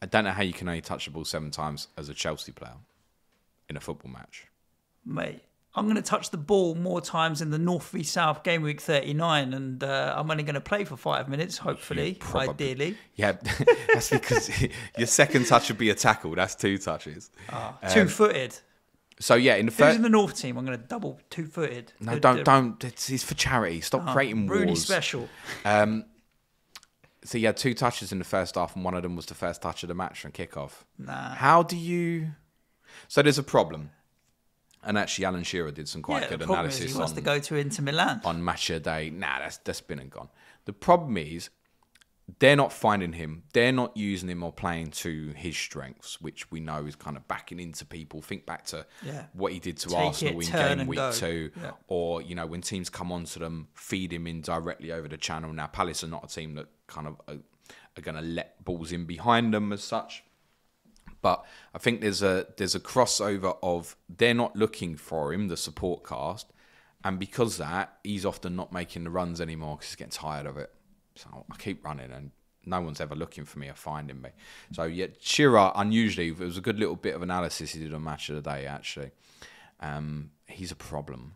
I don't know how you can only touch the ball 7 times as a Chelsea player in a football match. Mate, I'm going to touch the ball more times in the North v South Gameweek 39, and I'm only going to play for 5 minutes, hopefully, ideally. Yeah, that's because your second touch would be a tackle. That's 2 touches. 2-footed. So, yeah, in the Who's first... in the North team? I'm going to double 2-footed. No, don't. It's for charity. Stop creating wars. Really special. So, you had 2 touches in the first half, and one of them was the first touch of the match from kickoff. Nah. How do you... So, there's a problem. And actually, Alan Shearer did some quite good analysis. He wants to go to Inter Milan on Match of the Day. Nah, that's been and gone. The problem is they're not finding him. They're not using him or playing to his strengths, which we know is kind of backing into people. Think back to what he did to Arsenal in Game Week 2, or when teams come onto them, feed him in directly over the channel. Now, Palace are not a team that kind of are going to let balls in behind them as such. But I think there's a crossover of they're not looking for him, the support cast, and because of that, he's often not making the runs anymore because he's getting tired of it. So I keep running, and no one's ever looking for me or finding me. So yeah, Shearer, unusually, it was a good little bit of analysis he did on Match of the Day. Actually, he's a problem.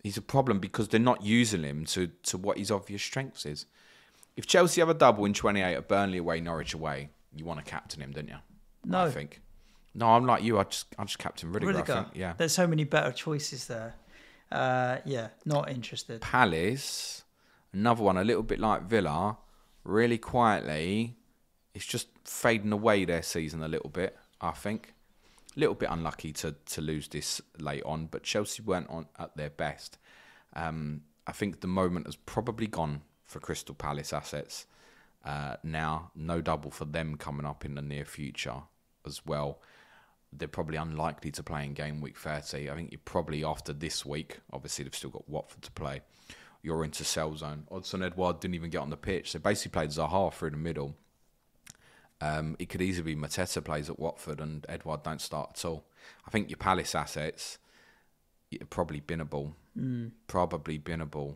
He's a problem because they're not using him to what his obvious strengths is. If Chelsea have a double in 28 at Burnley away, Norwich away, you want to captain him, don't you? No. I think. No, I'm like you. I just captain Rudiger. I think. Yeah. There's so many better choices there. Not interested. Palace, another one, a little bit like Villa, really quietly, it's just fading away their season a little bit, I think. A little bit unlucky to lose this late on, but Chelsea weren't at their best. I think the moment has probably gone for Crystal Palace assets. Now, no double for them coming up in the near future as well. They're probably unlikely to play in game week 30. I think you're probably after this week. Obviously, they've still got Watford to play. You're into sell zone. Odsonne Edouard didn't even get on the pitch. They basically played Zaha through the middle. It could easily be Mateta plays at Watford and Edouard don't start at all. I think your Palace assets, you're probably binnable. Probably binnable.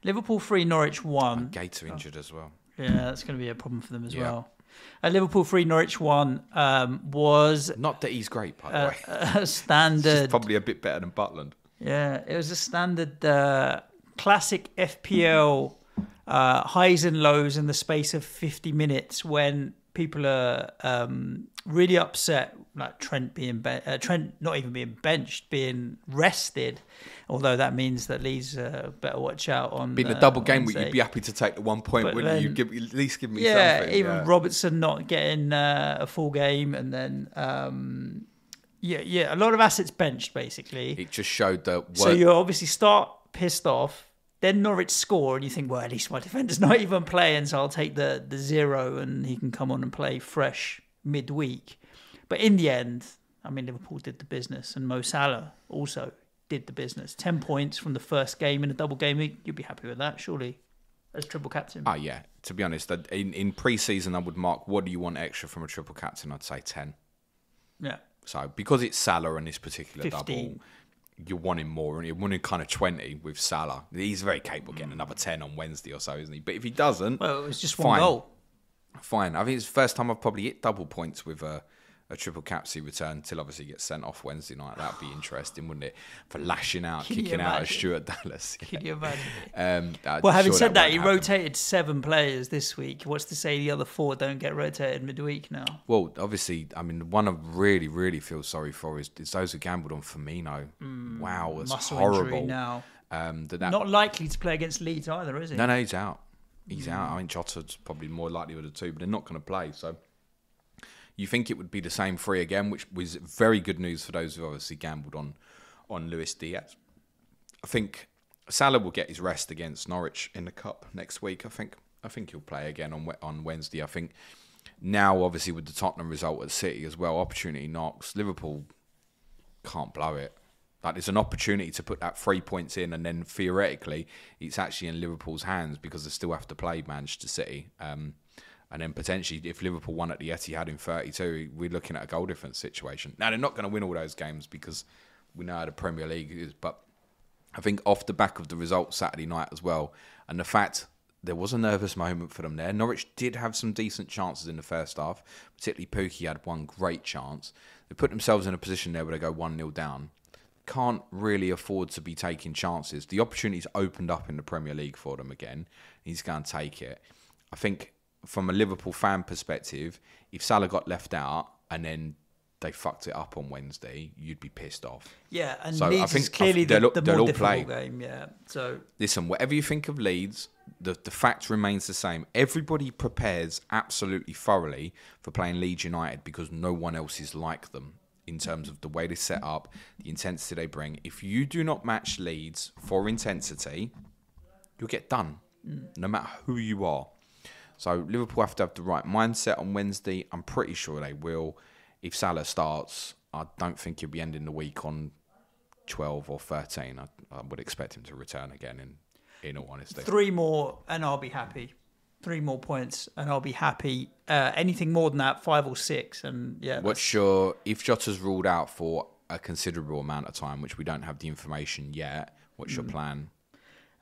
Liverpool 3, Norwich 1. Gator injured as well. Yeah, that's going to be a problem for them as well. Liverpool 3, Norwich 1 was... Not that he's great, by the way. A standard... He's probably a bit better than Butland. Yeah, it was a standard classic FPL highs and lows in the space of 50 minutes when people are really upset, like Trent not even being benched, being rested. Although that means that Leeds better watch out on. Being a double game week, you'd be happy to take the 1 point, but wouldn't you? At least give me something. Even Robertson not getting a full game, and then a lot of assets benched basically. It just showed that. So you obviously start pissed off. Then Norwich score, and you think, well, at least my defender's not even playing, so I'll take the 0, and he can come on and play fresh midweek. But in the end, I mean, Liverpool did the business, and Mo Salah also did the business. 10 points from the first game in a double game week. You'd be happy with that, surely, as triple captain. Oh, yeah. To be honest, in pre-season, I would mark, what do you want extra from a triple captain? I'd say 10. Yeah. So, because it's Salah and this particular 15. Double, you're wanting more, and you're wanting kind of 20 with Salah. He's very capable of getting another 10 on Wednesday or so, isn't he? But if he doesn't... Well, it was just one goal. Fine. I think it's the first time I've probably hit double points with a triple captaincy return until obviously he gets sent off Wednesday night. That'd be interesting, wouldn't it? For lashing out, kicking out at Stuart Dallas. Yeah. Can you imagine? Well, having said that, he rotated 7 players this week. What's to say the other 4 don't get rotated midweek now? Well, obviously, I mean, the one I really, really feel sorry for is those who gambled on Firmino. Wow, that's muscle horrible. Injury now. Not likely to play against Leeds either, is he? No, he's out. He's out. I mean, Jota's probably more likely of the 2, but they're not going to play, so... You think it would be the same 3 again, which was very good news for those who obviously gambled on Luis Diaz. I think Salah will get his rest against Norwich in the Cup next week. I think he'll play again on Wednesday. I think now, obviously, with the Tottenham result at City as well, opportunity knocks. Liverpool can't blow it. Like, there's an opportunity to put that 3 points in, and then theoretically, it's actually in Liverpool's hands because they still have to play Manchester City. And then potentially, if Liverpool won at the Etihad in 32, we're looking at a goal difference situation. Now, they're not going to win all those games because we know how the Premier League is. But I think off the back of the results Saturday night as well, and the fact there was a nervous moment for them there. Norwich did have some decent chances in the first half, particularly Pukki had one great chance. They put themselves in a position there where they go 1-0 down. Can't really afford to be taking chances. The opportunity's opened up in the Premier League for them again. He's going to take it. I think from a Liverpool fan perspective, if Salah got left out and then they fucked it up on Wednesday, you'd be pissed off. Yeah, and so Leeds is clearly the more difficult game. Yeah. So listen, whatever you think of Leeds, the fact remains the same. Everybody prepares absolutely thoroughly for playing Leeds United because no one else is like them in terms of the way they set up, the intensity they bring. If you do not match Leeds for intensity, you'll get done, no matter who you are. So Liverpool have to have the right mindset on Wednesday. I'm pretty sure they will. If Salah starts, I don't think he'll be ending the week on 12 or 13. I would expect him to return again, in all honesty. 3 more and I'll be happy. 3 more points and I'll be happy. Anything more than that, 5 or 6. And yeah. If Jota's ruled out for a considerable amount of time, which we don't have the information yet, what's your plan?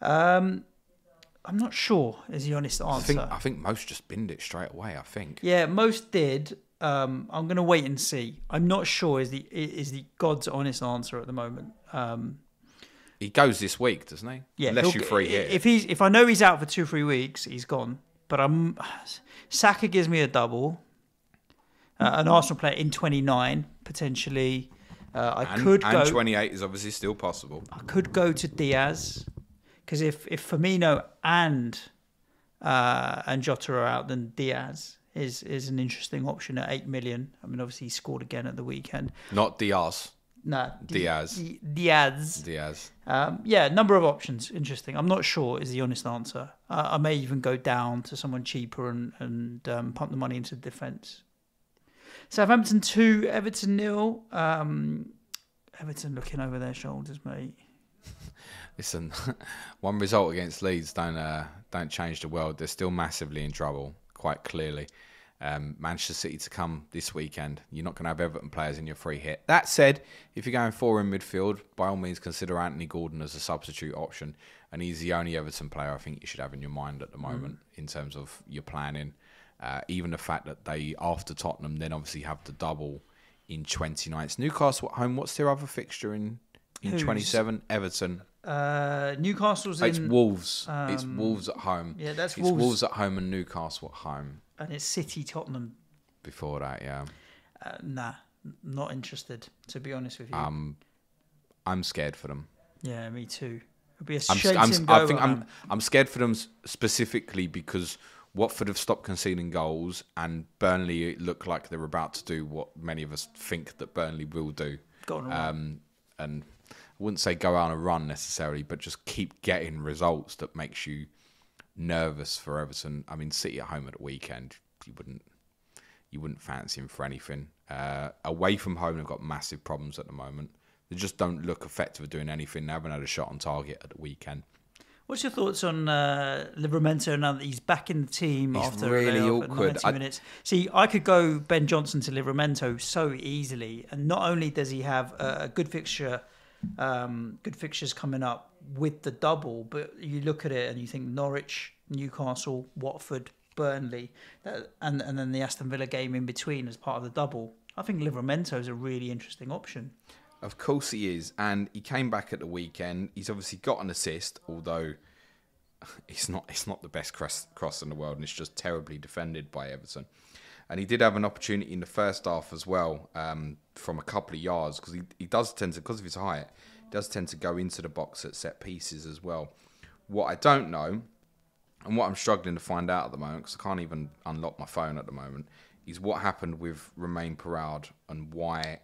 I'm not sure, is the honest answer. I think most just binned it straight away, I think. Yeah, most did. I'm going to wait and see. I'm not sure is the God's honest answer at the moment. He goes this week, doesn't he? Yeah, unless you free hit. If I know he's out for 2-3 weeks, he's gone. But Saka gives me a double. An Arsenal player in 29 potentially. And 28 is obviously still possible. I could go to Diaz because if Firmino and Jota are out, then Diaz is an interesting option at 8 million. I mean, obviously he scored again at the weekend. Not Diaz. No, Diaz. Diaz. Yeah, number of options. Interesting. I'm not sure is the honest answer. I may even go down to someone cheaper and pump the money into defence. Southampton 2, Everton 0. Everton looking over their shoulders, mate. Listen, one result against Leeds don't change the world. They're still massively in trouble, quite clearly. Manchester City to come this weekend. You're not going to have Everton players in your free hit. That said, if you're going 4 in midfield, by all means consider Anthony Gordon as a substitute option. And he's the only Everton player I think you should have in your mind at the moment in terms of your planning. Even the fact that they, after Tottenham, then obviously have the double in 29. It's Newcastle at home. What's their other fixture in 27? Everton. Newcastle's it's Wolves. It's Wolves at home. Yeah, that's Wolves. It's Wolves at home and Newcastle at home. And it's City, Tottenham. Before that, yeah. Nah, not interested, to be honest with you. I'm scared for them. Yeah, me too. It'd be a shame I'm scared for them specifically because Watford have stopped conceding goals and Burnley look like they're about to do what many of us think that Burnley will do. And I wouldn't say go out on a run necessarily, but just keep getting results that makes you nervous for Everton. I mean, City at home at the weekend, you wouldn't fancy him for anything. Away from home, they've got massive problems at the moment. They just don't look effective at doing anything. They haven't had a shot on target at the weekend. What's your thoughts on Livramento now that he's back in the team after really awkward. 90 minutes? See, I could go Ben Johnson to Livramento so easily, and not only does he have a good fixtures coming up with the double, but you look at it and you think Norwich, Newcastle, Watford, Burnley, and then the Aston Villa game in between as part of the double. I think Livramento is a really interesting option. Of course he is, and he came back at the weekend. He's obviously got an assist, although it's not the best cross in the world, and it's just terribly defended by Everton. And he did have an opportunity in the first half as well, from a couple of yards, because he does tend to, because of his height, he does tend to go into the box at set pieces as well. What I don't know, and what I'm struggling to find out at the moment, because I can't even unlock my phone at the moment, is what happened with Romain Perraud and why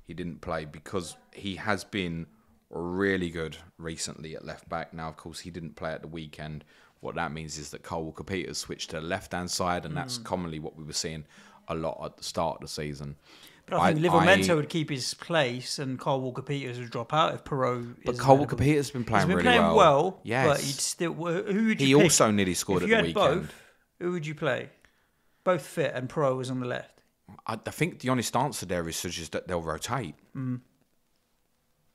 he didn't play, because he has been really good recently at left back. Now, of course, he didn't play at the weekend. What that means is that Cole Walker-Peters switched to the left-hand side, and that's commonly what we were seeing a lot at the start of the season. But I think Livramento would keep his place, and Cole Walker-Peters would drop out if Perraud. But Cole Walker-Peters has been playing really well. Yes, but he'd still. Who would you pick? He also nearly scored at the weekend. Both, who would you play? Both fit, and Perraud was on the left. I think the honest answer there is that they'll rotate.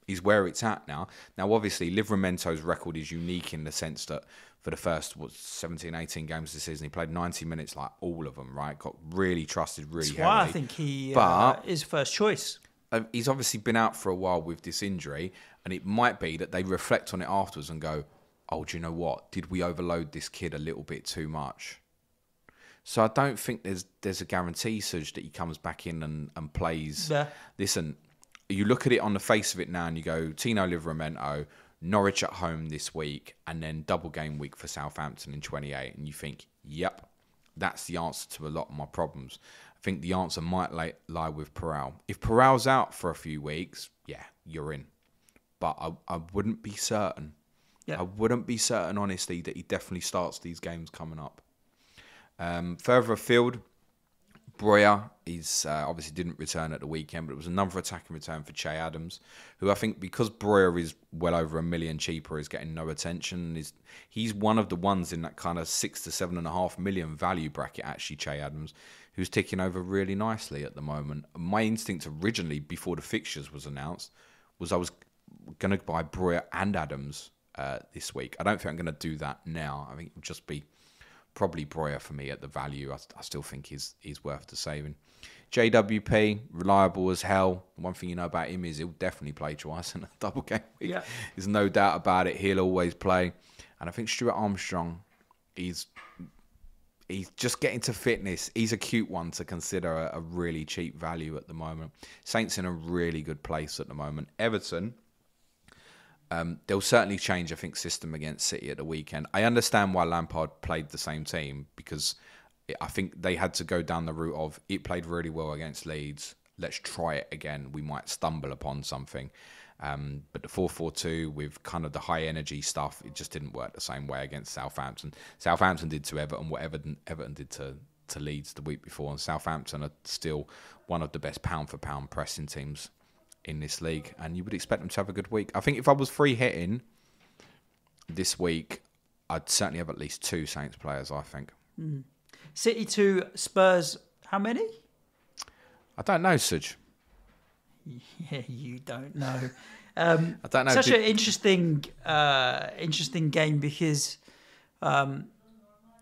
is where it's at now. Now, obviously, Livramento's record is unique in the sense that for the first 17, 18 games this season, he played 90 minutes, like all of them, right? Got really trusted, really That's heavily. why I think he is first choice. He's obviously been out for a while with this injury, and it might be that they reflect on it afterwards and go, oh, do you know what? Did we overload this kid a little bit too much? So I don't think there's a guarantee, Suj, that he comes back in and plays. Yeah. Listen, you look at it on the face of it now and you go, Tino Livramento, Norwich at home this week, and then double game week for Southampton in 28. And you think, yep, that's the answer to a lot of my problems. I think the answer might lie with Peral. If Peral's out for a few weeks, yeah, you're in. But I wouldn't be certain. Yep. I wouldn't be certain, honestly, that he definitely starts these games coming up. Further afield, Breuer is obviously didn't return at the weekend, but it was another attacking return for Che Adams, who I think because Breuer is well over $1 million cheaper, is getting no attention. He's one of the ones in that kind of 6 to 7.5 million value bracket, actually, Che Adams, who's ticking over really nicely at the moment. My instinct originally, before the fixtures was announced, was I was going to buy Breuer and Adams this week. I don't think I'm going to do that now. I think it would just be probably Breuer for me at the value. I still think he's worth the saving. JWP, reliable as hell. One thing you know about him is he'll definitely play twice in a double game week. Yeah. There's no doubt about it. He'll always play. And I think Stuart Armstrong, he's just getting to fitness. He's a cute one to consider a really cheap value at the moment. Saints in a really good place at the moment. Everton, they'll certainly change, I think, system against City at the weekend. I understand why Lampard played the same team, because I think they had to go down the route of it played really well against Leeds. Let's try it again. We might stumble upon something. But the 4-4-2 with kind of the high energy stuff, it just didn't work the same way against Southampton. Southampton did to Everton what Everton did to Leeds the week before, and Southampton are still one of the best pound for pound pressing teams in this league, and you would expect them to have a good week. I think if I was free hitting this week, I'd certainly have at least 2 Saints players, I think. City 2, Spurs, how many? I don't know, Suj. Yeah, you don't know. I don't know. Such an interesting game, because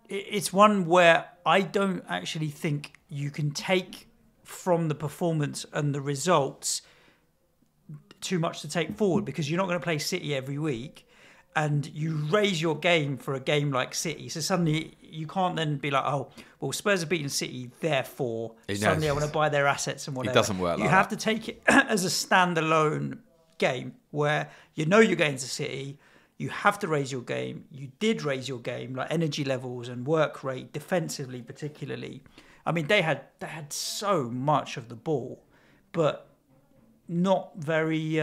it's one where I don't actually think you can take from the performance and the results too much to take forward, because you're not going to play City every week, and you raise your game for a game like City. So suddenly you can't then be like, oh, well, Spurs have beaten City, therefore suddenly I want to buy their assets and whatever. It doesn't work like that. You have to take it as a standalone game where you know you're going to City. You have to raise your game. You did raise your game, like energy levels and work rate, defensively particularly. I mean, they had so much of the ball, but not very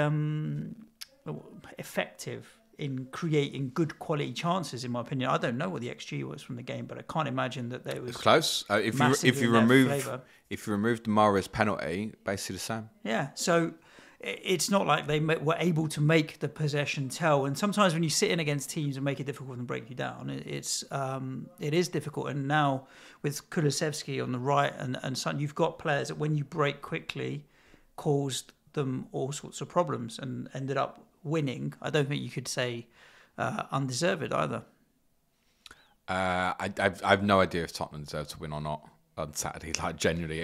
effective in creating good quality chances, in my opinion. I don't know what the XG was from the game, but I can't imagine that there was. It's close. If you remove Mara's penalty, basically the same. Yeah, so it's not like they were able to make the possession tell. And sometimes when you sit in against teams and make it difficult and break you down, it is difficult. And now with Kulusevski on the right and so you've got players that when you break quickly caused them all sorts of problems and ended up winning. I don't think you could say undeserved either. I've no idea if Tottenham deserved to win or not on Saturday. Like, genuinely,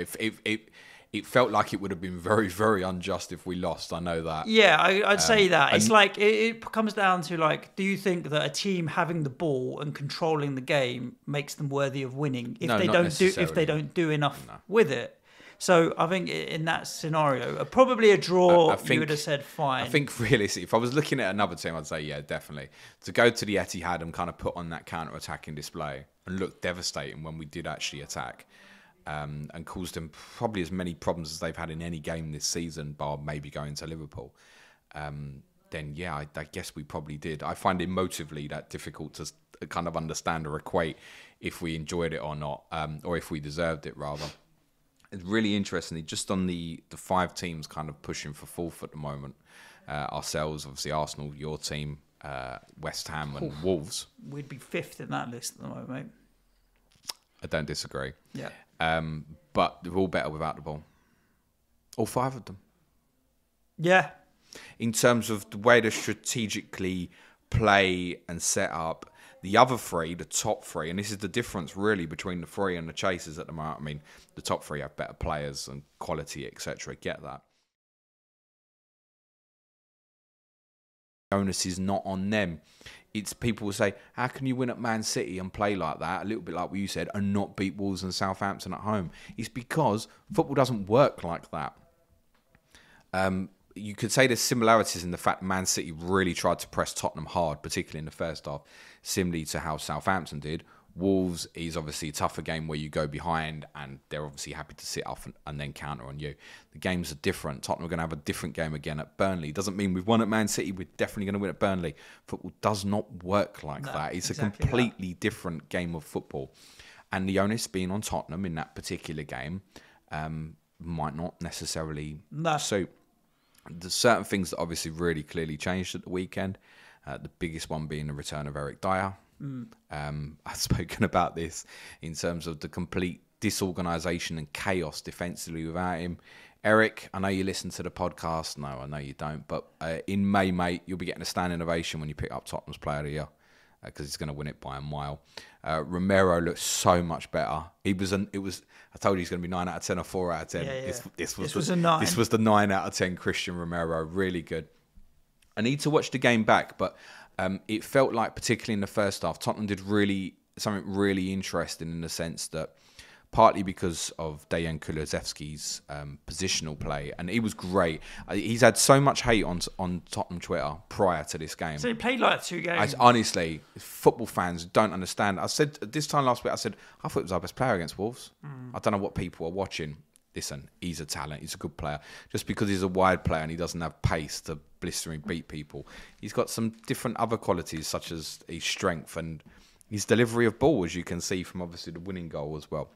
it felt like it would have been very, very unjust if we lost. I know that. Yeah, I'd say that. It's like it comes down to, like, do you think that a team having the ball and controlling the game makes them worthy of winning if they don't do enough with it? So I think in that scenario, probably a draw, you would have said fine. I think realistically, if I was looking at another team, I'd say, yeah, definitely. To go to the Etihad and kind of put on that counter-attacking display and look devastating when we did actually attack, and caused them probably as many problems as they've had in any game this season, bar maybe going to Liverpool, then yeah, I guess we probably did. I find emotively that difficult to kind of understand or equate if we enjoyed it or not, or if we deserved it rather. It's really interesting, just on the 5 teams kind of pushing for fourth at the moment. Ourselves, obviously Arsenal, your team, West Ham and Wolves. We'd be 5th in that list at the moment, mate. I don't disagree. Yeah. But they're all better without the ball. All 5 of them. Yeah. in terms of the way to strategically play and set up. The other three, the top three, and this is the difference really between the three and the chasers at the moment. I mean, the top three have better players and quality, etc. Get that. The onus is not on them. It's people will say, how can you win at Man City and play like that, a little bit like what you said, and not beat Wolves and Southampton at home? It's because football doesn't work like that. You could say there's similarities in the fact Man City really tried to press Tottenham hard, particularly in the first half, similarly to how Southampton did. Wolves is obviously a tougher game where you go behind and they're obviously happy to sit up and then counter on you. The games are different. Tottenham are going to have a different game again at Burnley. Doesn't mean we've won at Man City, we're definitely going to win at Burnley. Football does not work like that. It's exactly a completely different game of football. And the onus being on Tottenham in that particular game might not necessarily suit. There's certain things that obviously really clearly changed at the weekend. The biggest one being the return of Eric Dyer. I've spoken about this in terms of the complete disorganisation and chaos defensively without him. Eric, I know you listen to the podcast. No, I know you don't. But in May, mate, you'll be getting a standing ovation when you pick up Tottenham's Player of the Year because he's going to win it by a mile. Romero looks so much better. I told you he's going to be 9 out of 10 or 4 out of 10. Yeah. This was a 9. This was the 9 out of 10 Christian Romero. Really good. I need to watch the game back, but it felt like, particularly in the first half, Tottenham did something really interesting in the sense that partly because of Dejan Kulusevski's positional play, and he was great. He's had so much hate on Tottenham Twitter prior to this game. So he played like 2 games. Honestly, football fans don't understand. I said this time last week, I thought it was our best player against Wolves. I don't know what people are watching. Listen, he's a talent. He's a good player. Just because he's a wide player and he doesn't have pace to blistering beat people, he's got some different other qualities, such as his strength and his delivery of ball, as you can see from obviously the winning goal as well.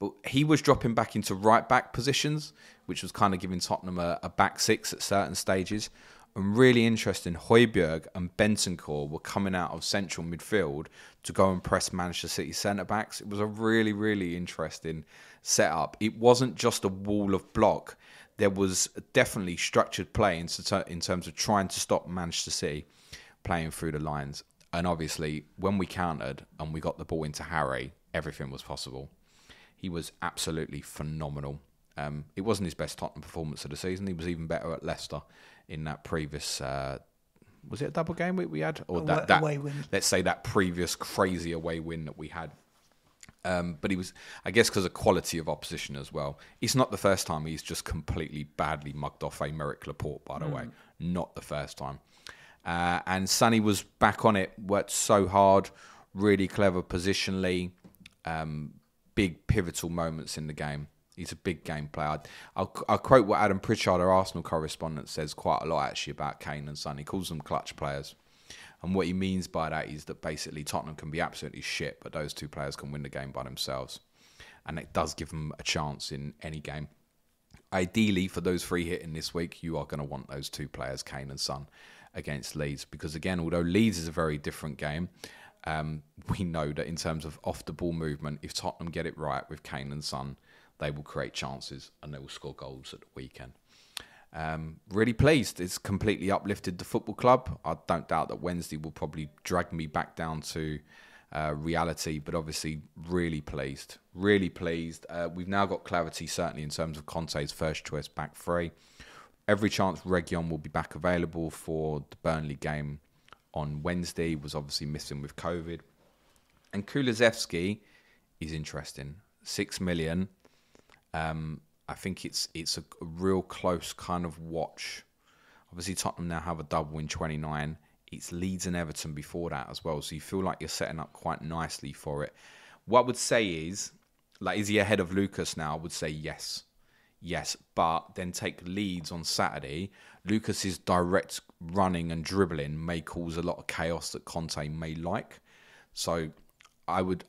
But he was dropping back into right-back positions, which was kind of giving Tottenham a back six at certain stages. And really interesting, Højbjerg and Bentancur were coming out of central midfield to go and press Manchester City centre-backs. It was a really, really interesting setup. It wasn't just a wall of block. There was definitely structured play in terms of trying to stop Manchester City playing through the lines. And obviously, when we countered and we got the ball into Harry, everything was possible. He was absolutely phenomenal. It wasn't his best Tottenham performance of the season. He was even better at Leicester in that previous... was it a double game week we had? Or that away win. Let's say that previous crazy away win that we had. But he was, I guess, because of quality of opposition as well. It's not the first time he's just completely badly mugged off Aymeric Laporte, by the way. Not the first time. And Sonny was back on it, worked so hard, really clever positionally, big pivotal moments in the game. He's a big game player. I'll quote what Adam Pritchard, our Arsenal correspondent, says quite a lot actually about Kane and Son. He calls them clutch players. And what he means by that is that basically Tottenham can be absolutely shit, but those two players can win the game by themselves. And it does give them a chance in any game. Ideally, for those 3 hitting this week, you are going to want those 2 players, Kane and Son, against Leeds. Because again, although Leeds is a very different game, we know that in terms of off-the-ball movement, if Tottenham get it right with Kane and Son, they will create chances and they will score goals at the weekend. Really pleased. It's completely uplifted the football club. I don't doubt that Wednesday will probably drag me back down to reality, but obviously really pleased. Really pleased. We've now got clarity, certainly in terms of Conte's first choice back 3. Every chance Reguilon will be back available for the Burnley game on Wednesday. He was obviously missing with COVID. And Kulusevski is interesting. 6 million. I think it's a real close kind of watch. Obviously, Tottenham now have a double in 29. It's Leeds and Everton before that as well. So you feel like you're setting up quite nicely for it. What I would say is he ahead of Lucas now? I would say yes. Yes, but then take Leeds on Saturday. Lucas's direct running and dribbling may cause a lot of chaos that Conte may like. So I would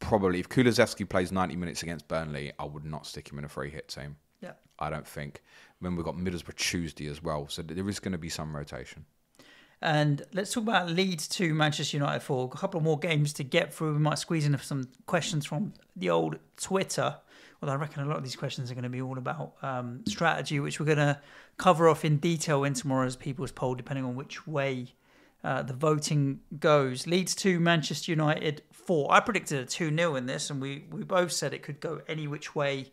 probably, if Kulusevski plays 90 minutes against Burnley, I would not stick him in a 3-hit team. Yeah. I don't think. Remember, we've got Middlesbrough Tuesday as well, so there is going to be some rotation. And let's talk about Leeds to Manchester United for a couple of more games to get through. We might squeeze in some questions from the old Twitter. Well, I reckon a lot of these questions are going to be all about strategy, which we're going to cover off in detail in tomorrow's People's Poll, depending on which way the voting goes. Leeds 2, Manchester United 4. I predicted a 2-0 in this, and we both said it could go any which way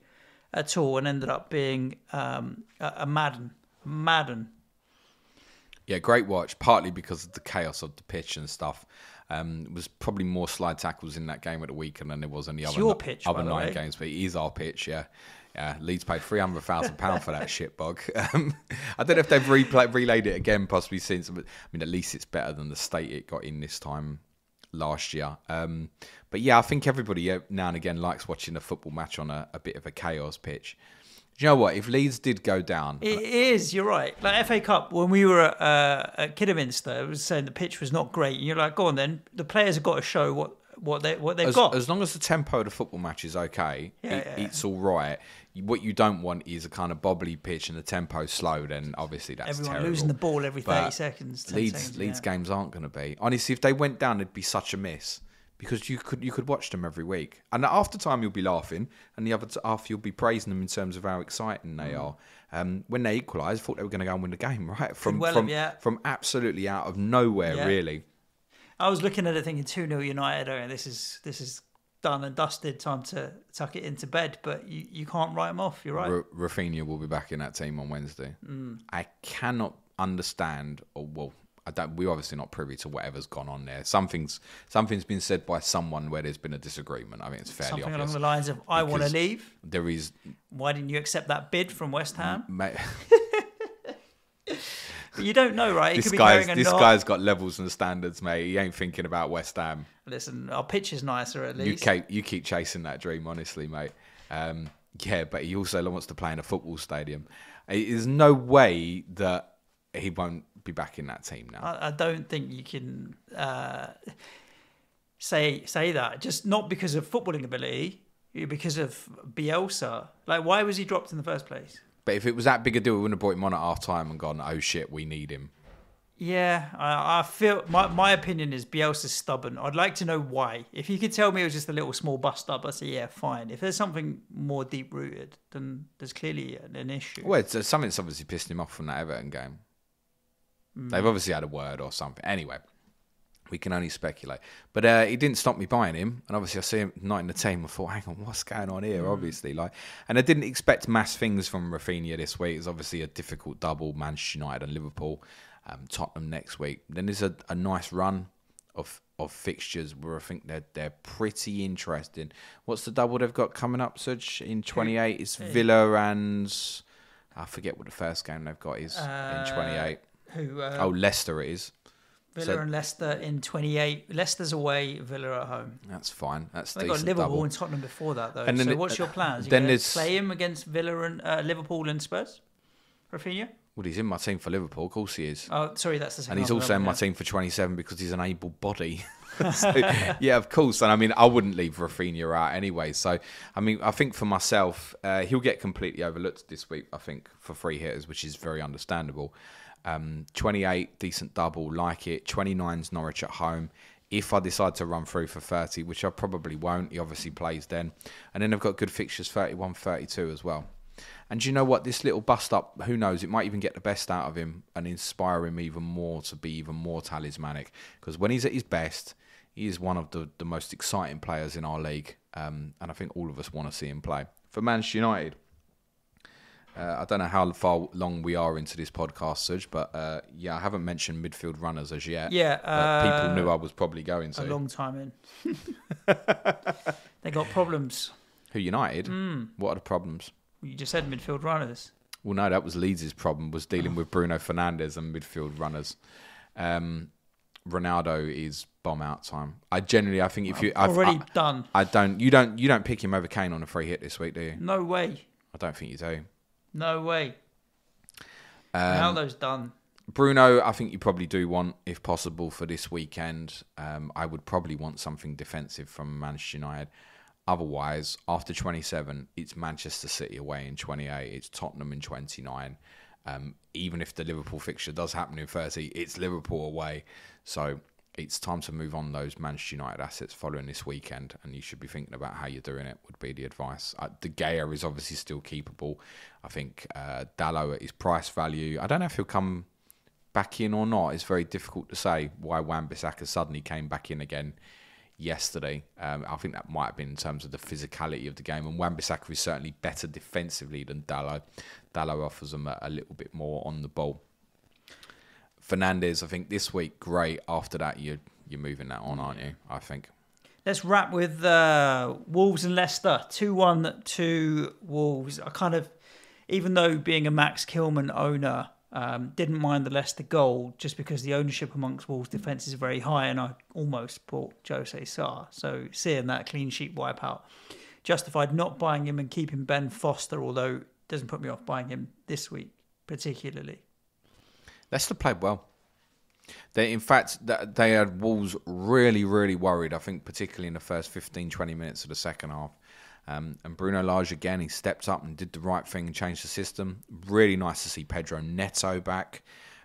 at all, and ended up being a Madden. Yeah, great watch, partly because of the chaos of the pitch and stuff. It was probably more slide tackles in that game at the weekend than there was on the other 9 games, but it is our pitch, yeah. Yeah, Leeds paid £300,000 for that shitbog. I don't know if they've relayed it again, possibly since. I mean, at least it's better than the state it got in this time last year. But yeah, I think everybody now and again likes watching a football match on a bit of a chaos pitch. Do you know what? If Leeds did go down... It is, you're right. Like FA Cup, when we were at Kidderminster, it was saying the pitch was not great. And you're like, go on then. The players have got to show what they've got. As long as the tempo of the football match is okay, it's all right. What you don't want is a kind of bobbly pitch and the tempo slow, then obviously that's Everyone terrible. losing the ball every 30 seconds. Leeds games aren't going to be. Honestly, if they went down, it'd be such a miss. Because you could watch them every week. And after time, you'll be laughing. And the other half, you'll be praising them in terms of how exciting they are. When they equalised, I thought they were going to go and win the game, right? From absolutely out of nowhere, really. I was looking at it thinking 2-0 United, this is done and dusted, time to tuck it into bed. But you can't write them off, you're right. Rafinha will be back in that team on Wednesday. I cannot understand, we're obviously not privy to whatever's gone on there. Something's been said by someone where there's been a disagreement. I think it's fairly something obvious. Along the lines of, I want to leave. There is. Why didn't you accept that bid from West Ham? But you don't know, right? This guy's got levels and standards, mate. He ain't thinking about West Ham. Listen, our pitch is nicer at least. You keep chasing that dream, honestly, mate. But he also wants to play in a football stadium. There's no way that he won't be back in that team now. I don't think you can say that. Just not because of footballing ability, because of Bielsa. Like, why was he dropped in the first place? But if it was that big a deal, we wouldn't have brought him on at half time and gone, oh shit, we need him. Yeah, I feel my opinion is Bielsa's stubborn. I'd like to know why. If you could tell me it was just a little small bust up, I'd say, yeah, fine. If there's something more deep rooted, then there's clearly an issue. Well, something's obviously pissed him off from that Everton game. They've obviously had a word or something. Anyway, we can only speculate. But it didn't stop me buying him. And obviously I see him not in the team. I thought, hang on, what's going on here? Obviously. And I didn't expect mass things from Rafinha this week. It's obviously a difficult double, Manchester United and Liverpool. Tottenham next week. Then there's a nice run of fixtures where I think they're pretty interesting. What's the double they've got coming up, Suj? In 28, it's Villa and... I forget what the first game they've got is in 28. Leicester it is. Villa and Leicester in 28. Leicester's away, Villa at home. That's fine. They got Liverpool double. And Tottenham before that, though. And so what's your plans? Then you play him against Villa and Liverpool and Spurs? Rafinha? Well, he's in my team for Liverpool. Of course he is. Oh, sorry, that's the second. And he's also in my team for 27 because he's an able body. So, yeah, of course. And I mean, I wouldn't leave Rafinha out anyway. So, I mean, I think for myself, he'll get completely overlooked this week, I think, for free hitters, which is very understandable. 28, decent double, like it. 29's Norwich at home. If I decide to run through for 30, which I probably won't, he obviously plays then. And then I've got good fixtures, 31, 32 as well. And do you know what? This little bust up, who knows? It might even get the best out of him and inspire him even more to be even more talismanic. Because when he's at his best, he is one of the most exciting players in our league. And I think all of us want to see him play. For Manchester United, I don't know how long we are into this podcast, Suj, but I haven't mentioned midfield runners as yet. Yeah. But people knew I was probably going to. A long time in. They got problems. Who, United? What are the problems? You just said midfield runners. Well, no, that was Leeds' problem, was dealing with Bruno Fernandes and midfield runners. Ronaldo is bomb out time. I think if you... done. You don't pick him over Kane on a free hit this week, do you? No way. I don't think you do. No way. Ronaldo's done. Bruno, I think you probably do want, if possible, for this weekend. I would probably want something defensive from Manchester United. Otherwise, after 27, it's Manchester City away in 28. It's Tottenham in 29. Even if the Liverpool fixture does happen in 30, it's Liverpool away. So it's time to move on those Manchester United assets following this weekend, and you should be thinking about how you're doing it, would be the advice. De Gea is obviously still keepable. I think Dalot at his price value, I don't know if he'll come back in or not. It's very difficult to say why Wan-Bissaka suddenly came back in again yesterday. I think that might have been in terms of the physicality of the game, and Wan-Bissaka is certainly better defensively than Dalot. Dalot offers them a little bit more on the ball. Fernandes, I think this week, great. After that, you're moving that on, aren't you? I think. Let's wrap with Wolves and Leicester. 2-1 to Wolves. I kind of, even though being a Max Kilman owner, didn't mind the Leicester goal just because the ownership amongst Wolves' defence is very high, and I almost bought Jose Sarr. So seeing that clean sheet wipeout justified not buying him and keeping Ben Foster, although it doesn't put me off buying him this week particularly. Leicester played well. In fact, they had Wolves really, really worried, I think, particularly in the first 15, 20 minutes of the second half. And Bruno Lage, again, he stepped up and did the right thing and changed the system. Really nice to see Pedro Neto back,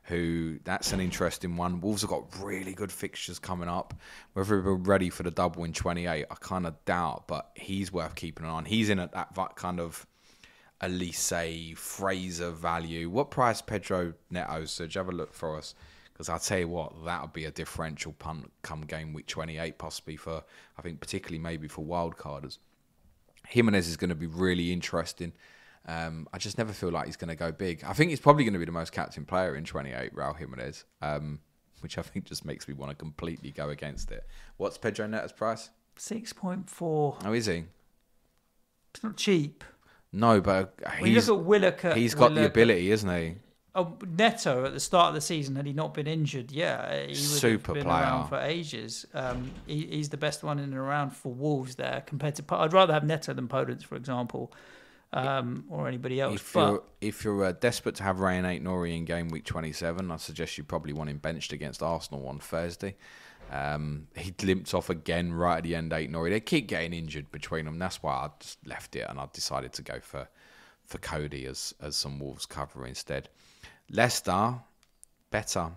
that's an interesting one. Wolves have got really good fixtures coming up. Whether we're ready for the double in 28, I kind of doubt, but he's worth keeping an eye on. He's in at that kind of Elise Fraser value. What price Pedro Neto? So have a look for us, because I'll tell you what, that would be a differential punt come game week 28, possibly for, I think, particularly maybe for wildcarders. Jimenez is going to be really interesting. I just never feel like he's going to go big. I think he's probably going to be the most captain player in 28, Raul Jimenez, which I think just makes me want to completely go against it. What's Pedro Neto's price? 6.4. Oh, is he? It's not cheap. No, but when you look at Willock, he's got the ability, isn't he? Oh, Neto at the start of the season, had he not been injured, he would have been around for ages. He's the best one in and around for Wolves there compared to. I'd rather have Neto than Podence, for example, or anybody else. If you're desperate to have Ray and Nori in game week 27, I suggest you probably want him benched against Arsenal on Thursday. He limped off again right at the end, Nori. They keep getting injured between them. That's why I just left it and I decided to go for Cody as some Wolves cover instead. Leicester, better.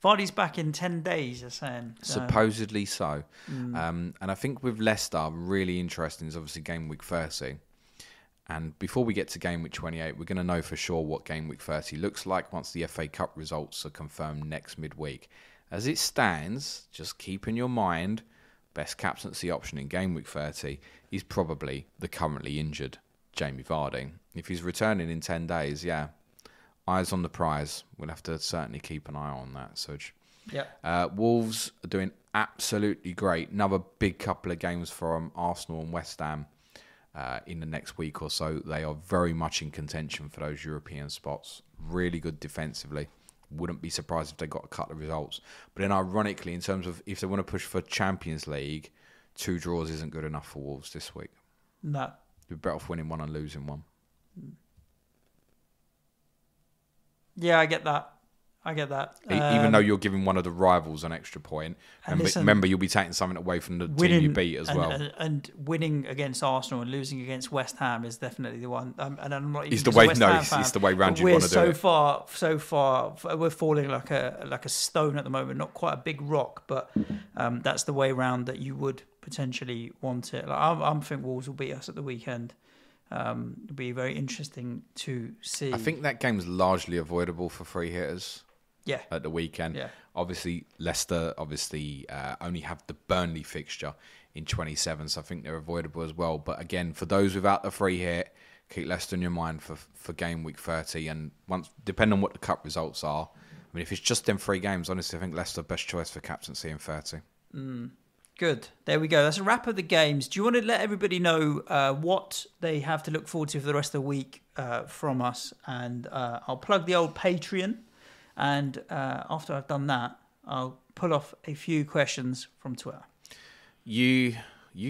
Vardy's back in 10 days, you're saying. Supposedly so. And I think with Leicester, really interesting is obviously game week 30. And before we get to game week 28, we're going to know for sure what game week 30 looks like once the FA Cup results are confirmed next midweek. As it stands, just keep in your mind, best captaincy option in game week 30 is probably the currently injured Jamie Vardy. If he's returning in 10 days, eyes on the prize. We'll have to certainly keep an eye on that, Suj. Yeah. Wolves are doing absolutely great. Another big couple of games from Arsenal and West Ham in the next week or so. They are very much in contention for those European spots. Really good defensively. Wouldn't be surprised if they got a couple of results. But then ironically, in terms of if they want to push for Champions League, 2 draws isn't good enough for Wolves this week. No. You're better off winning one and losing one. Yeah, I get that. Even though you're giving one of the rivals an extra point. Remember, you'll be taking something away from the team you beat as well. And winning against Arsenal and losing against West Ham is definitely the one. And I'm not even it's the way round you want to do it. So far, we're falling like a stone at the moment. Not quite a big rock, but that's the way round that you would potentially want it. Like, I think Wolves will beat us at the weekend. It'll be very interesting to see. I think that game's largely avoidable for free hitters. Yeah. At the weekend. Yeah. Obviously, Leicester only have the Burnley fixture in 27, so I think they're avoidable as well. But again, for those without the free hit, keep Leicester in your mind for game week 30. And depending on what the cup results are, I mean, if it's just them 3 games, honestly, I think Leicester best choice for captaincy in 30. Good. There we go. That's a wrap of the games. Do you want to let everybody know what they have to look forward to for the rest of the week from us? And I'll plug the old Patreon. And after I've done that, I'll pull off a few questions from Twitter. You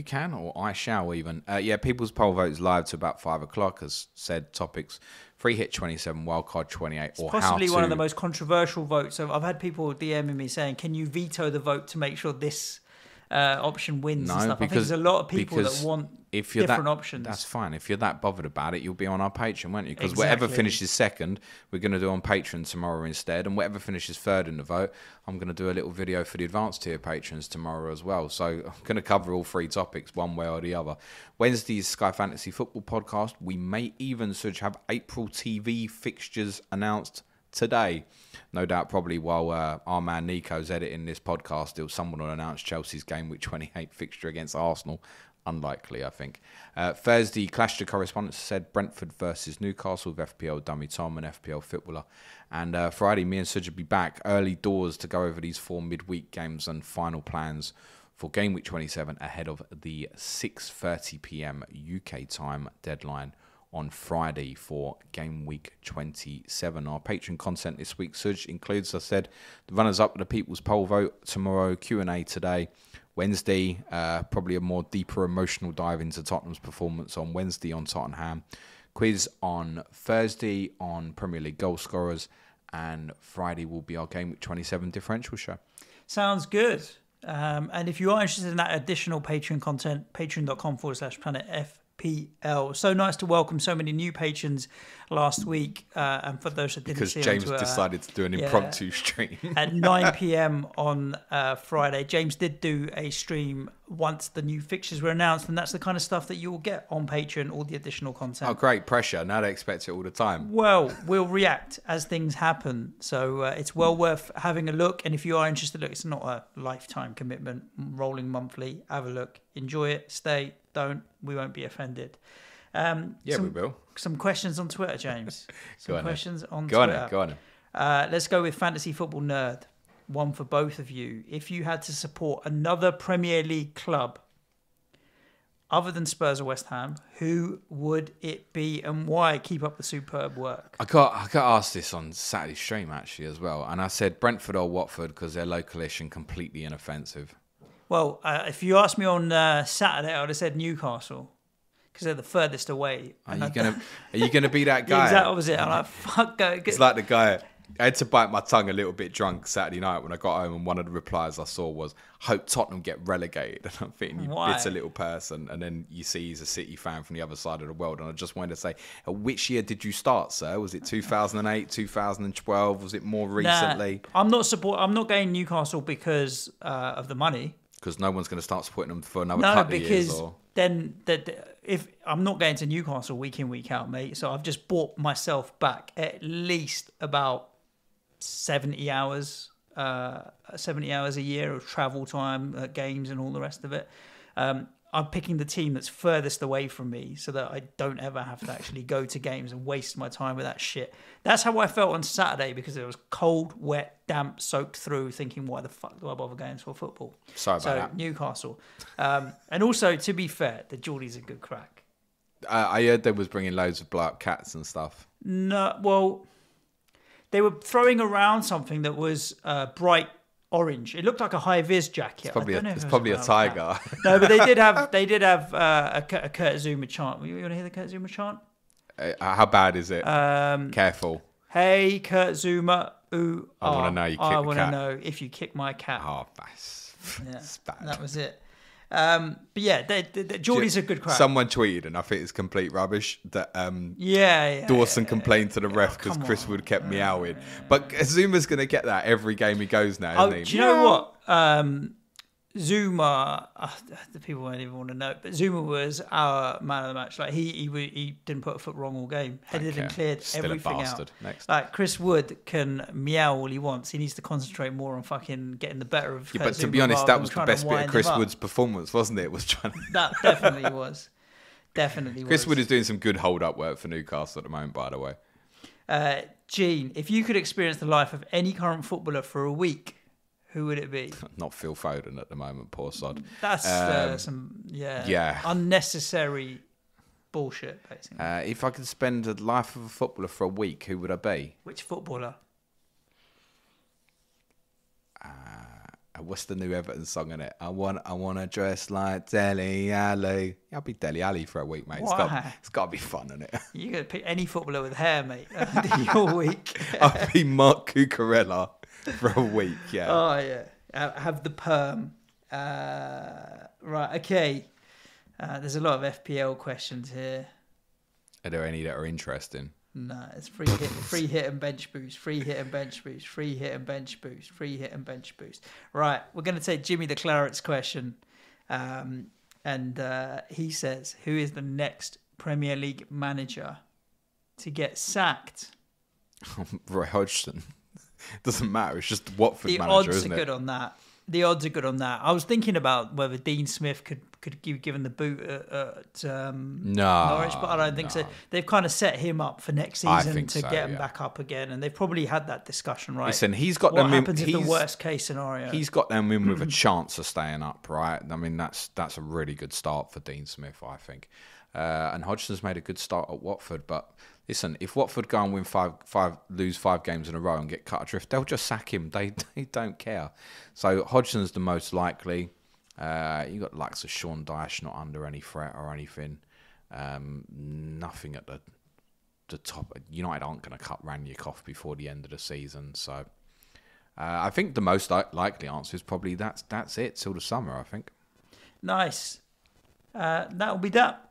can, or I shall even. People's poll vote is live to about 5 o'clock. As said, topics: free hit 27, wildcard 28, it's or possibly one of the most controversial votes. So I've had people DMing me saying, "Can you veto the vote to make sure this option wins and stuff. I think there's a lot of people that want different options. That's fine. If you're that bothered about it, you'll be on our Patreon, won't you? Because whatever finishes second, we're going to do on Patreon tomorrow instead. And whatever finishes third in the vote, I'm going to do a little video for the advanced tier patrons tomorrow as well. So I'm going to cover all three topics one way or the other. Wednesday's Sky Fantasy Football podcast. We may even, Suj, have April TV fixtures announced today. No doubt, probably while our man Nico's editing this podcast, someone will announce Chelsea's Gameweek 28 fixture against Arsenal. Unlikely, I think. Thursday, Clash to Correspondence said Brentford versus Newcastle with FPL Dummy Tom and FPL Footballer. And Friday, me and Suj will be back early doors to go over these 4 midweek games and final plans for Gameweek 27 ahead of the 6:30 p.m. UK time deadline on Friday for Gameweek 27. Our Patreon content this week, Suj, includes, as I said, the runners-up of the People's Poll vote tomorrow, Q&A today. Wednesday, probably a more deeper emotional dive into Tottenham's performance on Wednesday on Tottenham. Quiz on Thursday on Premier League goal scorers. And Friday will be our Gameweek 27 differential show. Sounds good. And if you are interested in that additional Patreon content, patreon.com/Planet FPL. So nice to welcome so many new patrons last week. And for those that didn't see, James decided to do an impromptu stream at 9 p.m. on Friday. James did do a stream once the new fixtures were announced, and that's the kind of stuff that you will get on Patreon, all the additional content. Oh, great pressure. Now they expect it all the time. Well, we'll react as things happen. So it's well worth having a look. And if you are interested, look, it's not a lifetime commitment, rolling monthly. Have a look. Enjoy it. Stay. Don't. We won't be offended. We will. Some questions on Twitter, James. Go on Twitter. Let's go with Fantasy Football Nerd. One for both of you. If you had to support another Premier League club other than Spurs or West Ham, who would it be and why? Keep up the superb work. I got asked this on Saturday's stream actually as well, and I said Brentford or Watford because they're localish and completely inoffensive. Well, if you asked me on Saturday, I would have said Newcastle because they're the furthest away. Are you gonna be that guy? The exact opposite. I'm like, fuck. It's like the guy. I had to bite my tongue a little bit drunk Saturday night when I got home, and one of the replies I saw was, "Hope Tottenham get relegated." And I'm thinking, you bitter little person. And then you see he's a City fan from the other side of the world. And I just wanted to say, which year did you start, sir? Was it 2008, 2012? Was it more recently? Nah, I'm not going Newcastle because of the money. Because no one's going to start supporting them for another couple of years. No, because if I'm not going to Newcastle week in, week out, mate. So I've just bought myself back at least about 70 hours a year of travel time, games and all the rest of it. I'm picking the team that's furthest away from me so that I don't ever have to actually go to games and waste my time with that shit. That's how I felt on Saturday because it was cold, wet, damp, soaked through, thinking, why the fuck do I bother going to a football? Sorry about that. Newcastle. And also, to be fair, the Geordies are good crack. I heard they was bringing loads of blow-up cats and stuff. No, well, they were throwing around something that was bright orange. It looked like a high-vis jacket. It's probably a tiger. No, but they did have a Kurt Zuma chant. You want to hear the Kurt Zuma chant? How bad is it? Careful. Hey, Kurt Zuma. Ooh, I want to know you kick the cat. I want to know if you kick my cat. Oh, that's bad. That was it. But yeah, Geordie's a good crack. Someone tweeted, and I think it's complete rubbish, that Dawson complained to the ref because Chris Wood kept meowing. But Zuma's going to get that every game he goes now, isn't he? Do you know what? Zuma, the people won't even want to know, but Zuma was our man of the match. Like he didn't put a foot wrong all game. Headed and cleared everything out. Next. Like Chris Wood can meow all he wants. He needs to concentrate more on fucking getting the better of. Yeah, but to be honest, that was the best bit of Chris Wood's performance, wasn't it? Was trying. That definitely was. Definitely was. Chris Wood is doing some good hold-up work for Newcastle at the moment, by the way. Gene, if you could experience the life of any current footballer for a week, who would it be? Not Phil Foden at the moment, poor sod. That's some unnecessary bullshit, basically. If I could spend the life of a footballer for a week, who would I be? Which footballer? What's the new Everton song in it? I want to dress like Dele Alli. I'll be Dele Alli for a week, mate. Why? It's got to be fun, isn't it? You got to pick any footballer with hair, mate. Your week. I'll be Mark Cucurella for a week, yeah. Oh, yeah. Have the perm. Right, okay. There's a lot of FPL questions here. Are there any that are interesting? No, it's free hit and bench boost, free hit and bench boost, free hit and bench boost, free hit and bench boost. Right, we're going to take Jimmy the Claret's question. And he says, who is the next Premier League manager to get sacked? Roy Hodgson. Doesn't matter. It's just Watford the manager, odds isn't are it? good on that. The odds are good on that. I was thinking about whether Dean Smith could be given the boot at Norwich, but I don't think so. They've kind of set him up for next season to get him back up again, and they've probably had that discussion, right? Listen, he's got what them. happens if the worst case scenario? He's got them in with a chance of staying up, right? I mean, that's a really good start for Dean Smith, I think. And Hodgson's made a good start at Watford, but listen, if Watford go and lose 5 games in a row and get cut adrift, they'll just sack him. They don't care. So Hodgson's the most likely. You got likes of Sean Dyche not under any threat or anything. Nothing at the top. United aren't going to cut Ranić off before the end of the season. So I think the most likely answer is probably that's it till the summer, I think. Nice. That'll be that.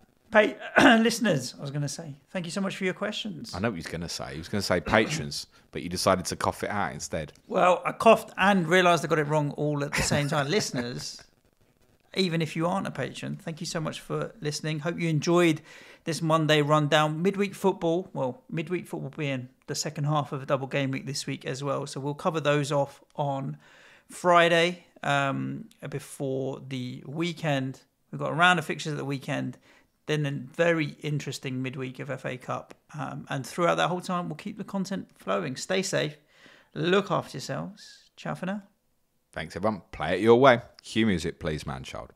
Listeners, I was going to say, thank you so much for your questions. I know what he was going to say. He was going to say patrons, but you decided to cough it out instead. Well, I coughed and realised I got it wrong all at the same time. Listeners, even if you aren't a patron, thank you so much for listening. Hope you enjoyed this Monday rundown. Midweek football being the second half of a double game week this week as well. So we'll cover those off on Friday before the weekend. We've got a round of fixtures at the weekend. Then a very interesting midweek of FA Cup. And throughout that whole time, we'll keep the content flowing. Stay safe. Look after yourselves. Ciao for now. Thanks, everyone. Play it your way. Cue music, please, man child.